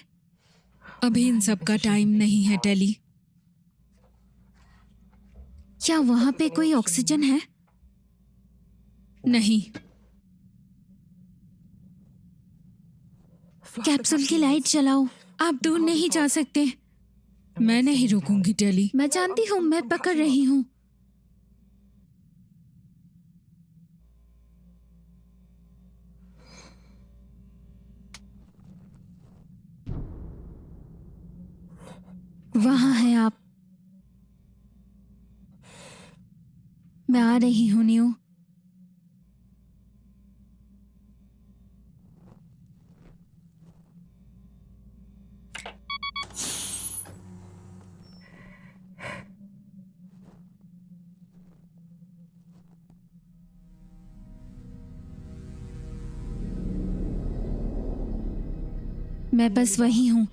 अभी इन सब का टाइम नहीं है टेली। क्या वहां पे कोई ऑक्सीजन है? नहीं। कैप्सूल की लाइट जलाओ। आप दूर नहीं जा सकते। मैं नहीं रुकूंगी टेली। मैं जानती हूँ, मैं पकड़ रही हूँ। वहां है आप। मैं आ रही हूँ न्यू। मैं बस वही हूँ।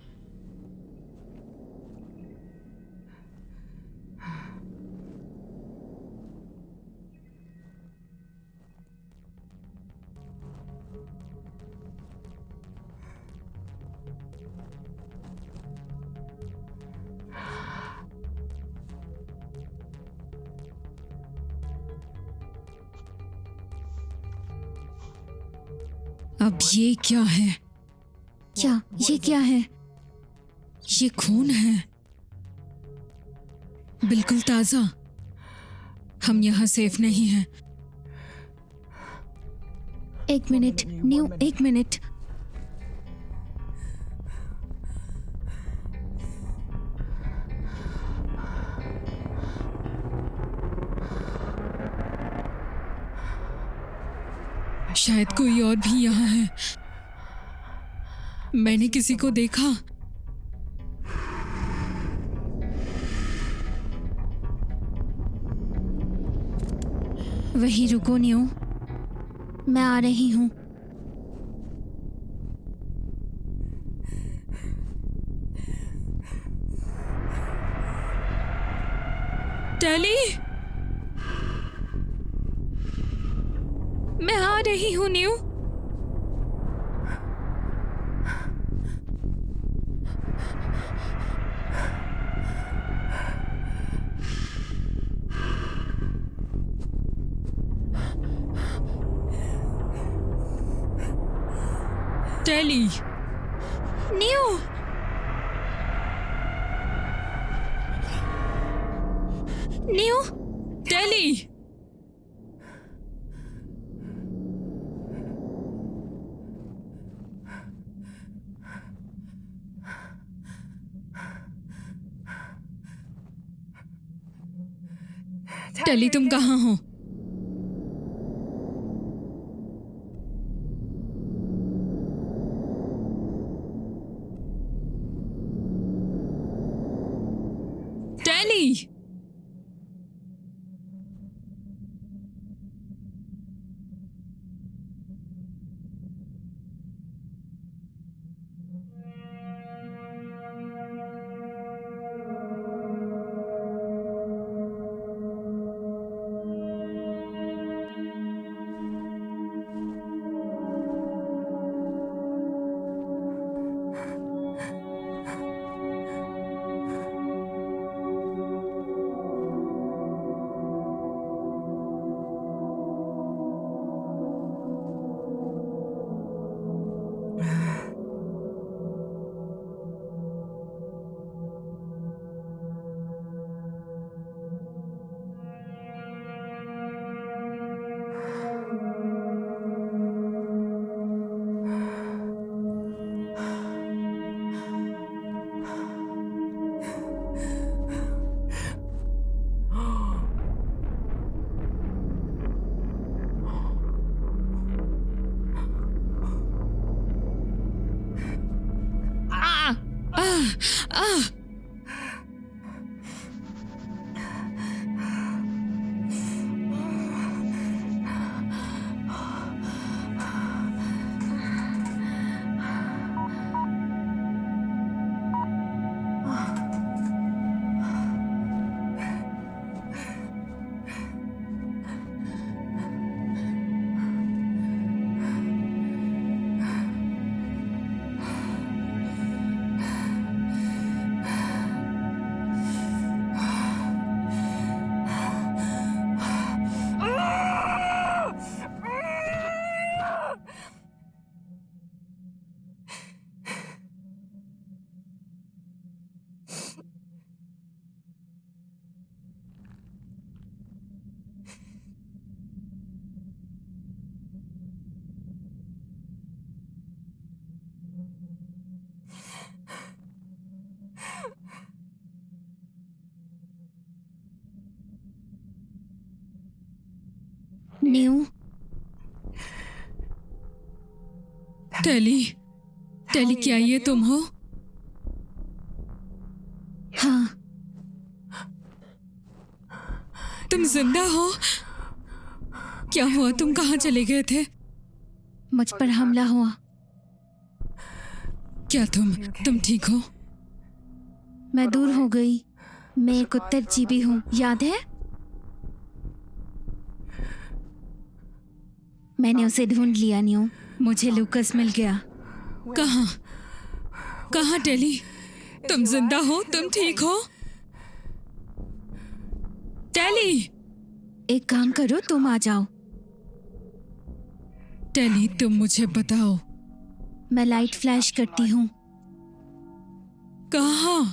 अब ये क्या है? क्या ये क्या है? ये खून है, बिल्कुल ताजा। हम यहाँ सेफ नहीं हैं। 1 मिनट न्यू, 1 मिनट। शायद कोई और भी यहाँ है। मैंने किसी को देखा। वहीं रुको न्यू, मैं आ रही हूँ। टेली, मैं आ रही हूँ न्यू। टेली, न्यू, न्यू, टेली। टेली, तुम कहाँ हो? टेली, न्यू, टेली, टेली, क्या ये तुम हो? हाँ, तुम जिंदा हो? क्या हुआ? तुम कहाँ चले गए थे? मुझ पर हमला हुआ। क्या तुम ठीक हो? मैं दूर हो गई। मैं एक उत्तरजीवी हूँ, याद है? मैंने उसे ढूंढ लिया न्यू। मुझे लूकस मिल गया। कहाँ? कहाँ टेली? तुम जिंदा हो? तुम ठीक हो? टेली, एक काम करो, तुम आ जाओ। टेली, तुम मुझे बताओ मैं लाइट फ्लैश करती हूँ। कहाँ?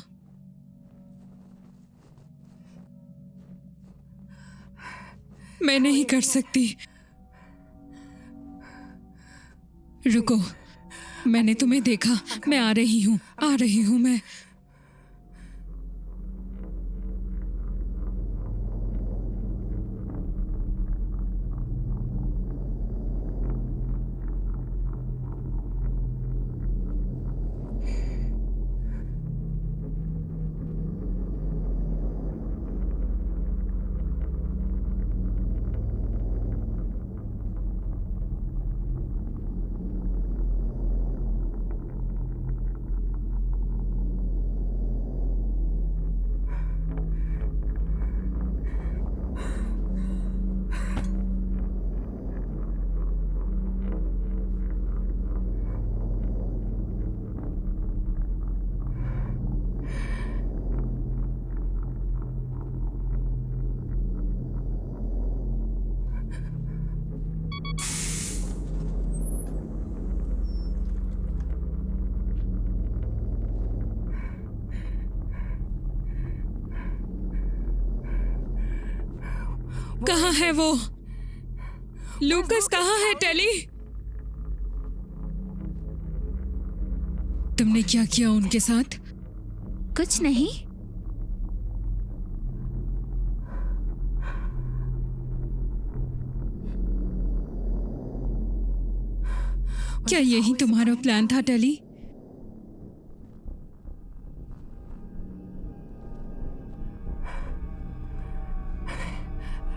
मैं नहीं कर सकती। रुको, मैंने तुम्हें देखा। मैं आ रही हूँ मैं। कहाँ है वो? लूकस कहाँ है टेली? तुमने क्या किया उनके साथ? कुछ नहीं। क्या यही तुम्हारा प्लान था टेली?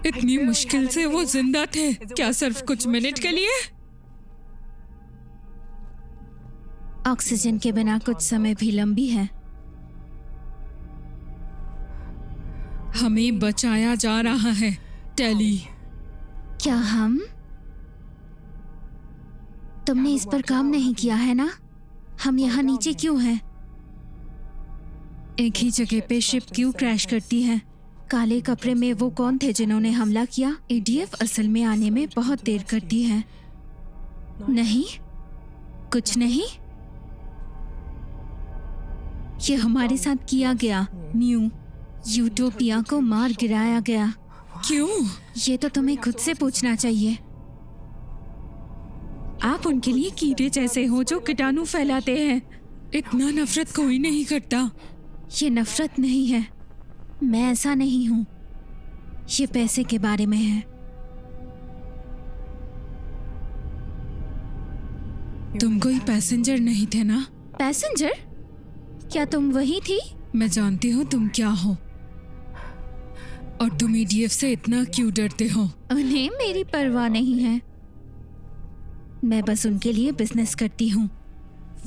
इतनी मुश्किल से वो जिंदा थे, क्या सिर्फ कुछ मिनट के लिए? ऑक्सीजन के बिना कुछ समय भी लंबी है। हमें बचाया जा रहा है टेली। क्या हम? तुमने इस पर काम नहीं किया है ना? हम यहाँ नीचे क्यों हैं? एक ही जगह पे शिप क्यों क्रैश करती है? काले कपड़े में वो कौन थे जिन्होंने हमला किया? एडीएफ असल में आने में बहुत देर करती है। नहीं, कुछ नहीं। ये हमारे साथ किया गया। न्यू यूटोपिया को मार गिराया गया। क्यों? ये तो तुम्हें खुद से पूछना चाहिए। आप उनके लिए कीड़े जैसे हो जो कीटाणु फैलाते हैं। इतना नफरत कोई नहीं करता। ये नफरत नहीं है, मैं ऐसा नहीं हूँ। ये पैसे के बारे में है। तुम कोई पैसेंजर नहीं थे ना? पैसेंजर? क्या तुम वही थी? मैं जानती हूँ तुम क्या हो और तुम ईडीएफ से इतना क्यों डरते हो। उन्हें मेरी परवाह नहीं है। मैं बस उनके लिए बिजनेस करती हूँ।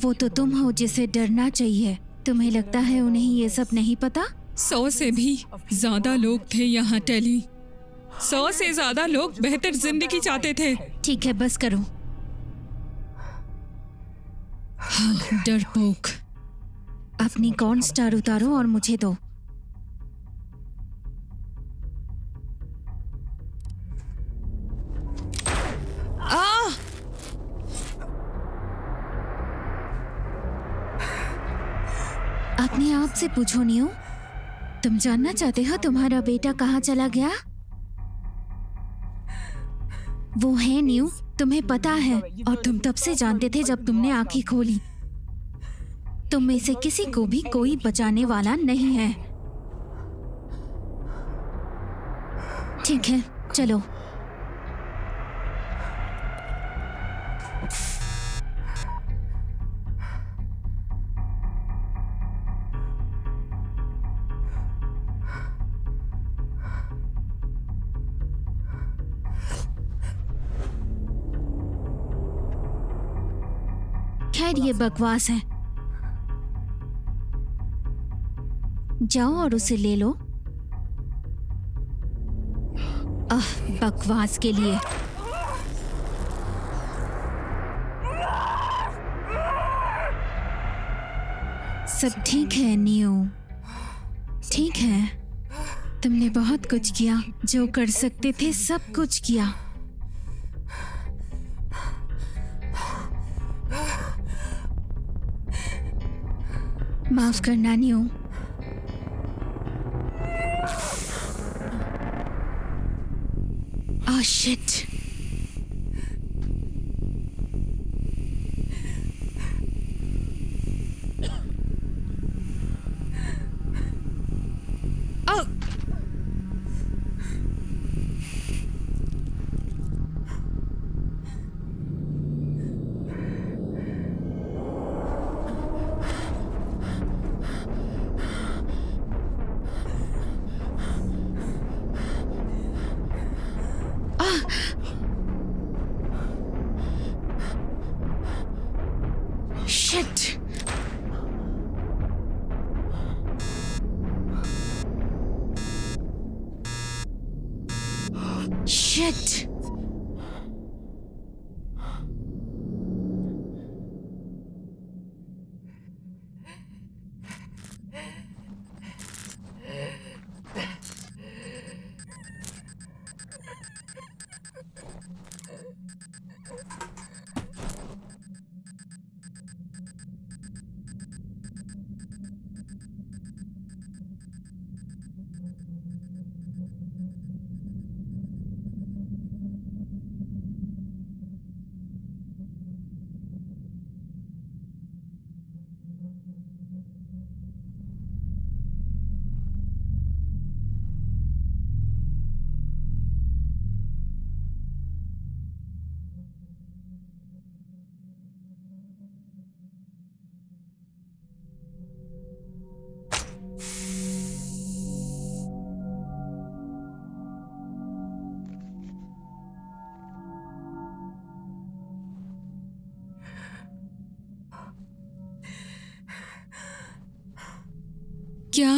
वो तो तुम हो जिसे डरना चाहिए। तुम्हें लगता है उन्हें ये सब नहीं पता? 100 से भी ज्यादा लोग थे यहाँ टेली। 100 से ज्यादा लोग बेहतर जिंदगी चाहते थे। ठीक है, बस करो। हाँ, डरपोक। अपनी कॉर्न स्टार उतारो और मुझे दो। अपने आप से पूछो नियो, तुम जानना चाहते हो तुम्हारा बेटा कहाँ चला गया? वो है न्यू, तुम्हें पता है, और तुम तब से जानते थे जब तुमने आंखें खोली। तुम में से किसी को भी कोई बचाने वाला नहीं है। ठीक है, चलो। खैर, ये बकवास है। जाओ और उसे ले लो। बकवास के लिए। सब ठीक है नियो, ठीक है। तुमने बहुत कुछ किया, जो कर सकते थे सब कुछ किया। माफ करना neo. Oh shit. Oh. Shit. Shit. क्या?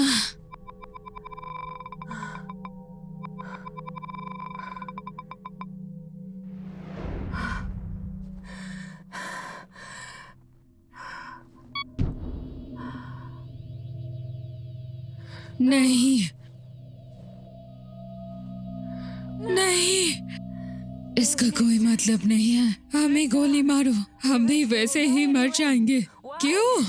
नहीं, नहीं, इसका कोई मतलब नहीं है। हमें गोली मारो, हम भी वैसे ही मर जाएंगे। क्यों?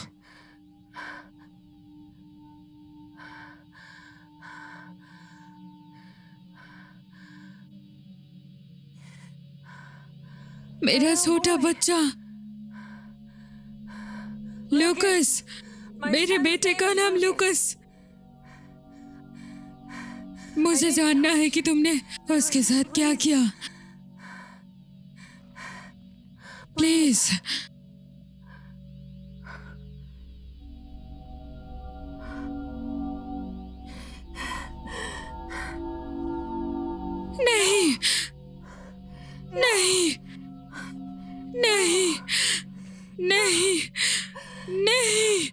मेरा छोटा बच्चा लूकस, मेरे बेटे का नाम लूकस। मुझे जानना है कि तुमने उसके साथ क्या किया। प्लीज। नहीं, नहीं, नहीं, नहीं, नहीं।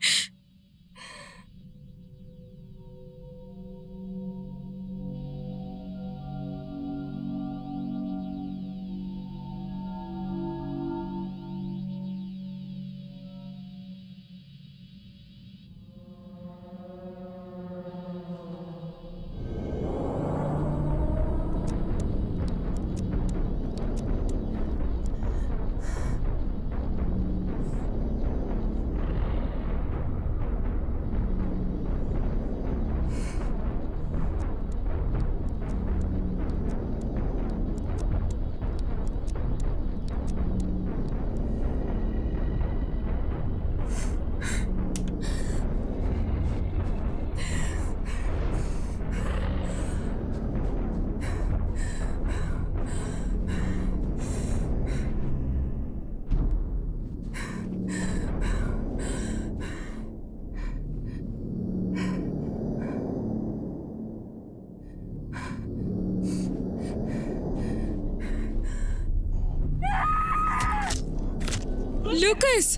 लूकस,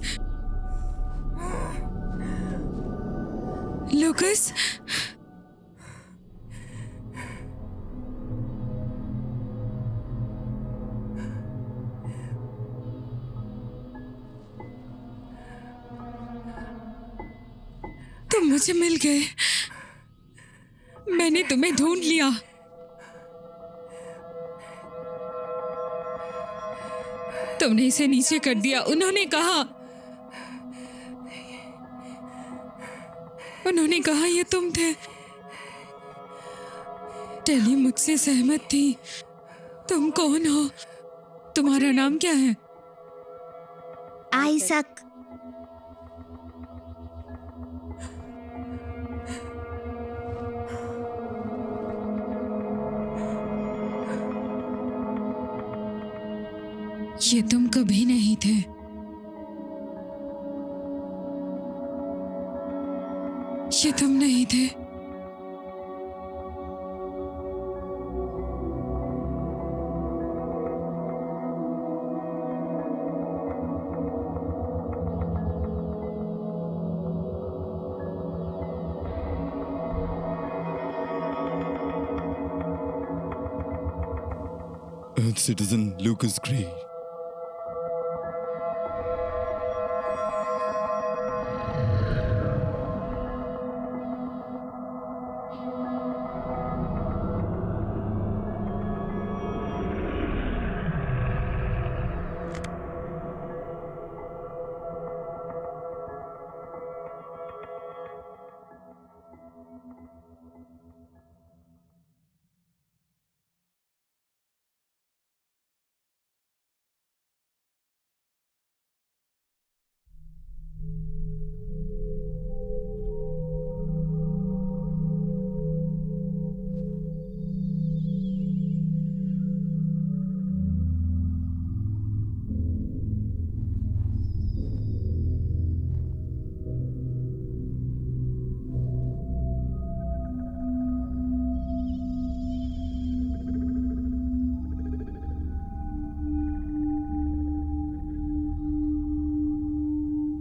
लूकस, तुम मुझे मिल गए। मैंने तुम्हें ढूंढ लिया। तुमने इसे नीचे कर दिया। उन्होंने कहा ये तुम थे। टेली मुझसे सहमत थी। तुम कौन हो? तुम्हारा नाम क्या है? आइजक। ये तुम कभी नहीं थे। ये तुम नहीं थे। Earth citizen Lucas Gray.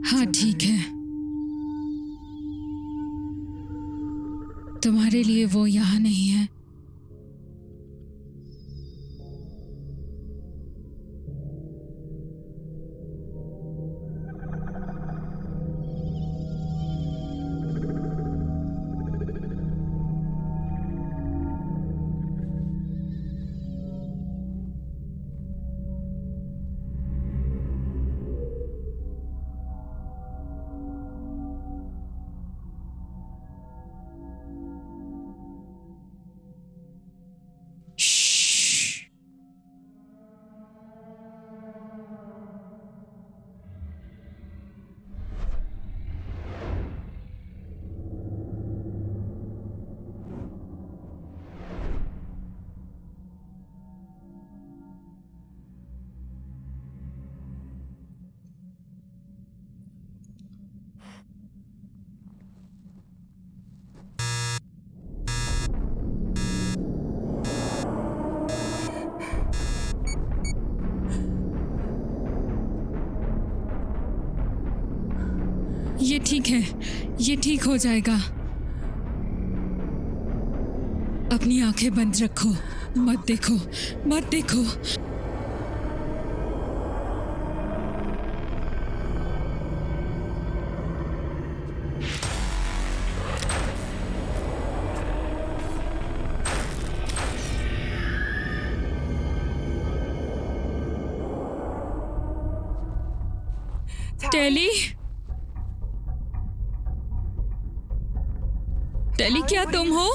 हाँ ठीक है। तुम्हारे लिए वो यहाँ नहीं है। ये ठीक है, ये ठीक हो जाएगा। अपनी आंखें बंद रखो, मत देखो, मत देखो। टेली, टेली, क्या तुम हो?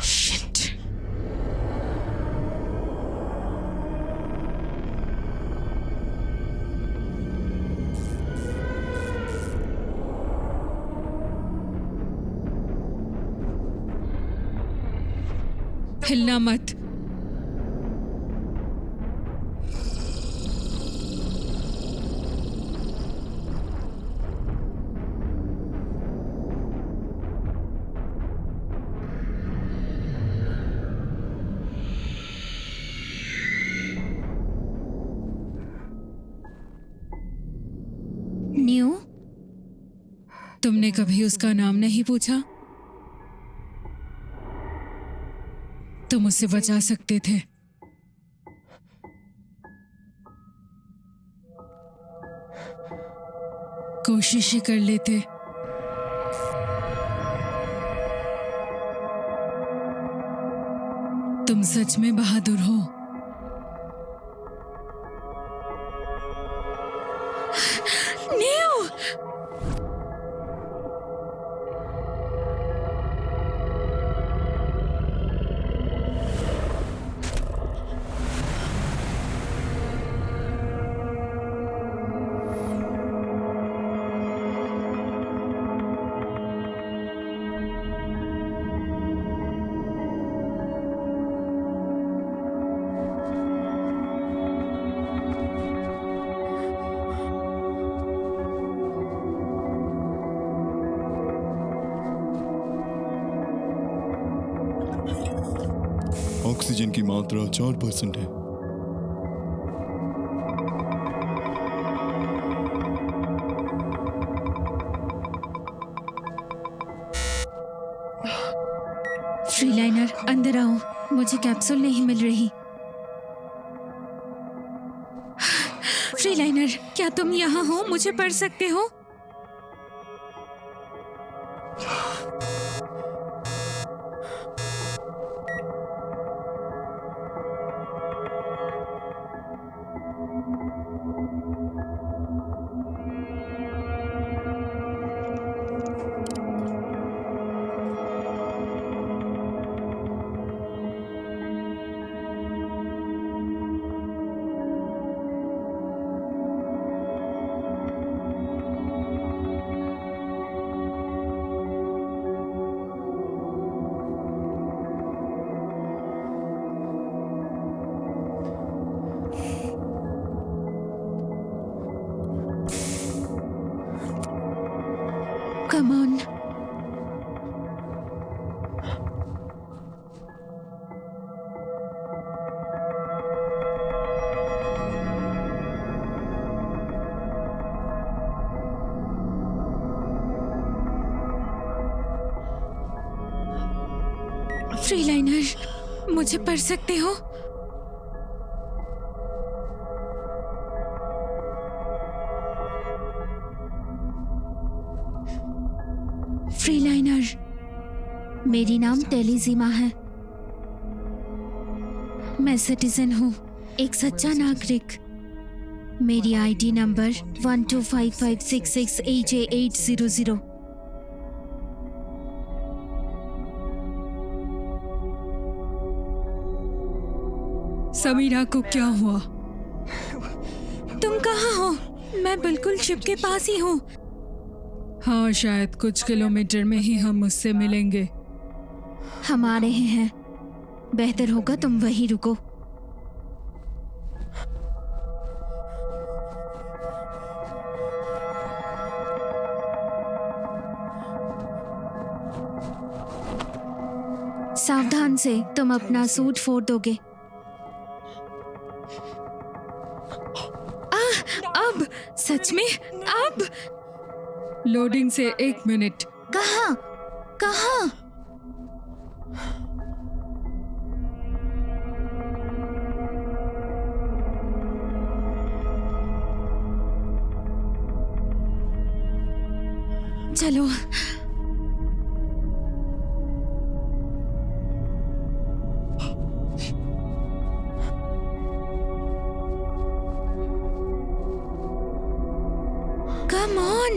Shit. हिलना मत। न्यू, तुमने कभी उसका नाम नहीं पूछा? तुम उसे बचा सकते थे। कोशिश ही कर लेते। तुम सच में बहादुर हो। न्यू, ऑक्सीजन की मात्रा 4% है। फ्रीलाइनर अंदर आओ, मुझे कैप्सूल नहीं मिल रही। फ्रीलाइनर, क्या तुम यहाँ हो? मुझे पढ़ सकते हो? फ्रीलाइनर, मुझे पढ़ सकते हो? फ्रीलाइनर, मेरी नाम टेलीजीमा है। मैं सिटीजन हूँ, एक सच्चा नागरिक। मेरी आईडी नंबर 125566AJ800। समीरा को क्या हुआ? तुम कहाँ हो? मैं बिल्कुल शिप के पास ही हूँ। हाँ, शायद कुछ किलोमीटर में ही हम उससे मिलेंगे। हम आ रहे हैं। बेहतर होगा तुम वहीं रुको। सावधान से, तुम अपना सूट फोड़ दोगे। अब सच में? अब लोडिंग से 1 मिनट। कहाँ? कहाँ? चलो। Come on!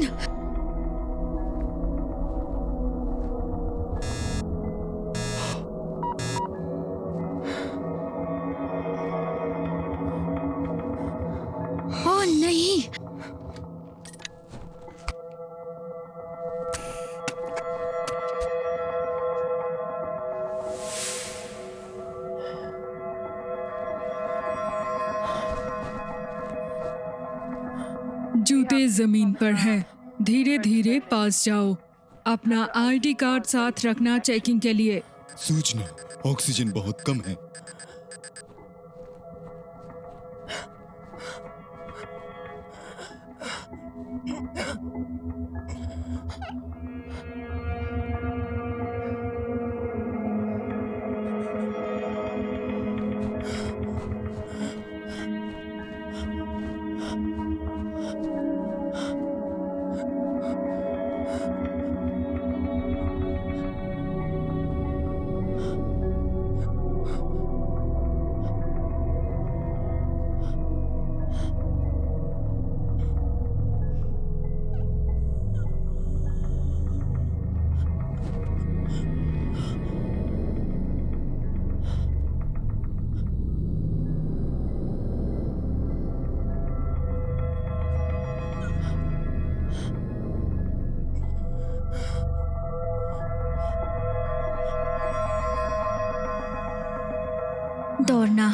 ओह नहीं! जूते जमीन पर हैं। धीरे धीरे पास जाओ। अपना आईडी कार्ड साथ रखना चेकिंग के लिए। सूचना, ऑक्सीजन बहुत कम है। दौड़ना।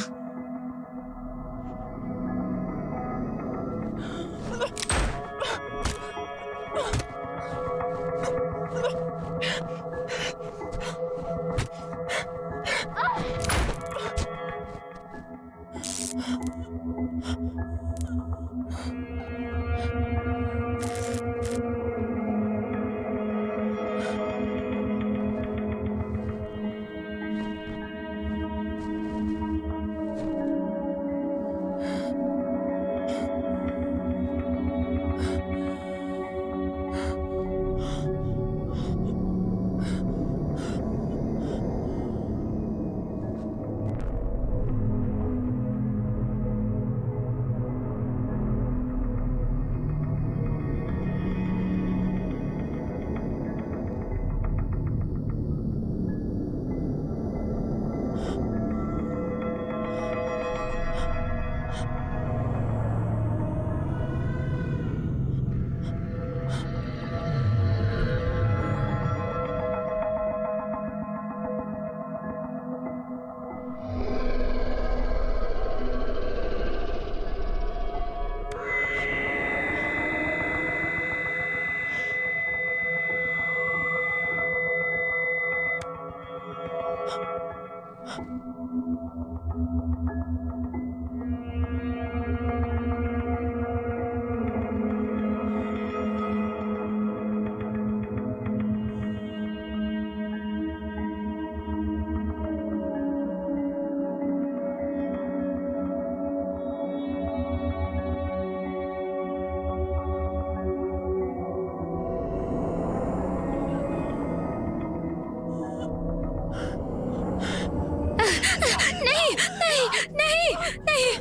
नहीं नहीं नहीं नहीं।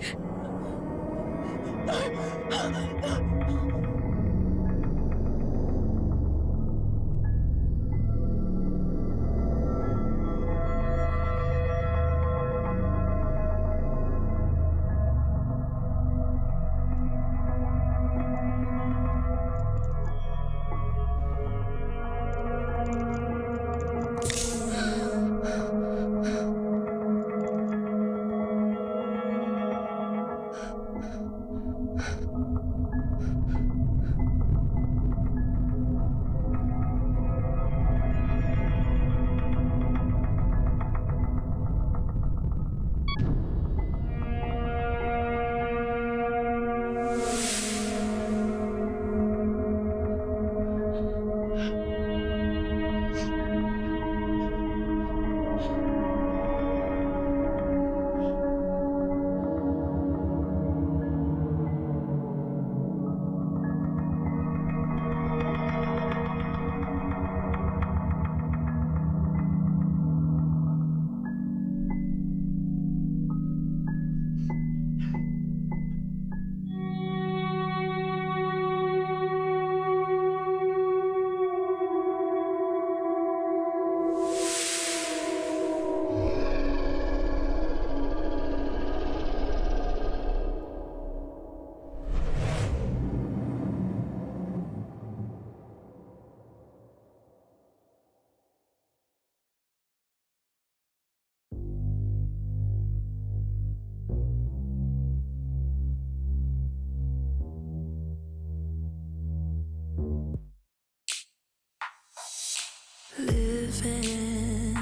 Living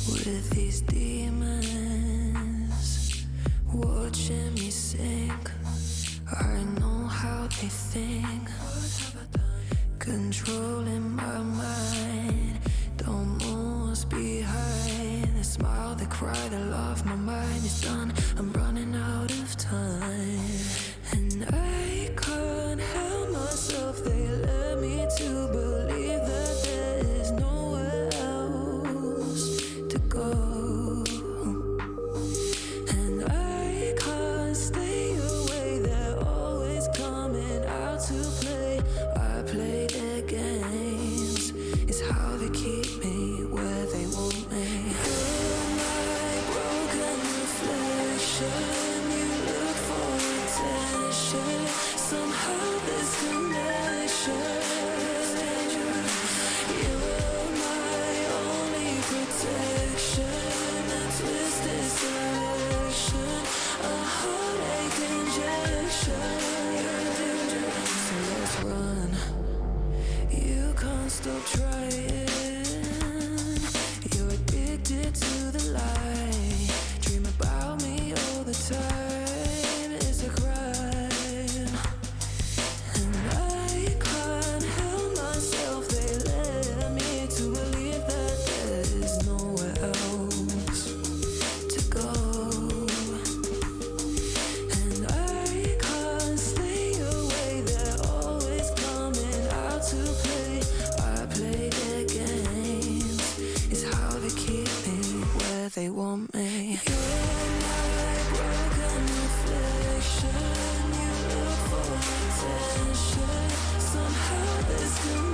with these demons, watching me sink. I know how they think, controlling my mind. Don't know what's behind the smile, the cry, the love. My mind is done, I'm running out of time, and I can't help myself. They led me to believe that there is nowhere else to go, and I can't stay away. They're always coming out to play. I play their games, it's how they keep me where they want me. You're my broken reflection, you look for attention. Somehow this connection, you're my only protection. A twisted selection, a heartache injection. So let's run, you can't stop trying. You're addicted to the light, dream about me all the time. It's a crime, and I can't help myself. They led me to believe that there's nowhere else to go, and I can't stay away. They're always coming out to play. I play their games, it's how they keep me where they want me. You're my broken reflection, you look for attention. Somehow this connection,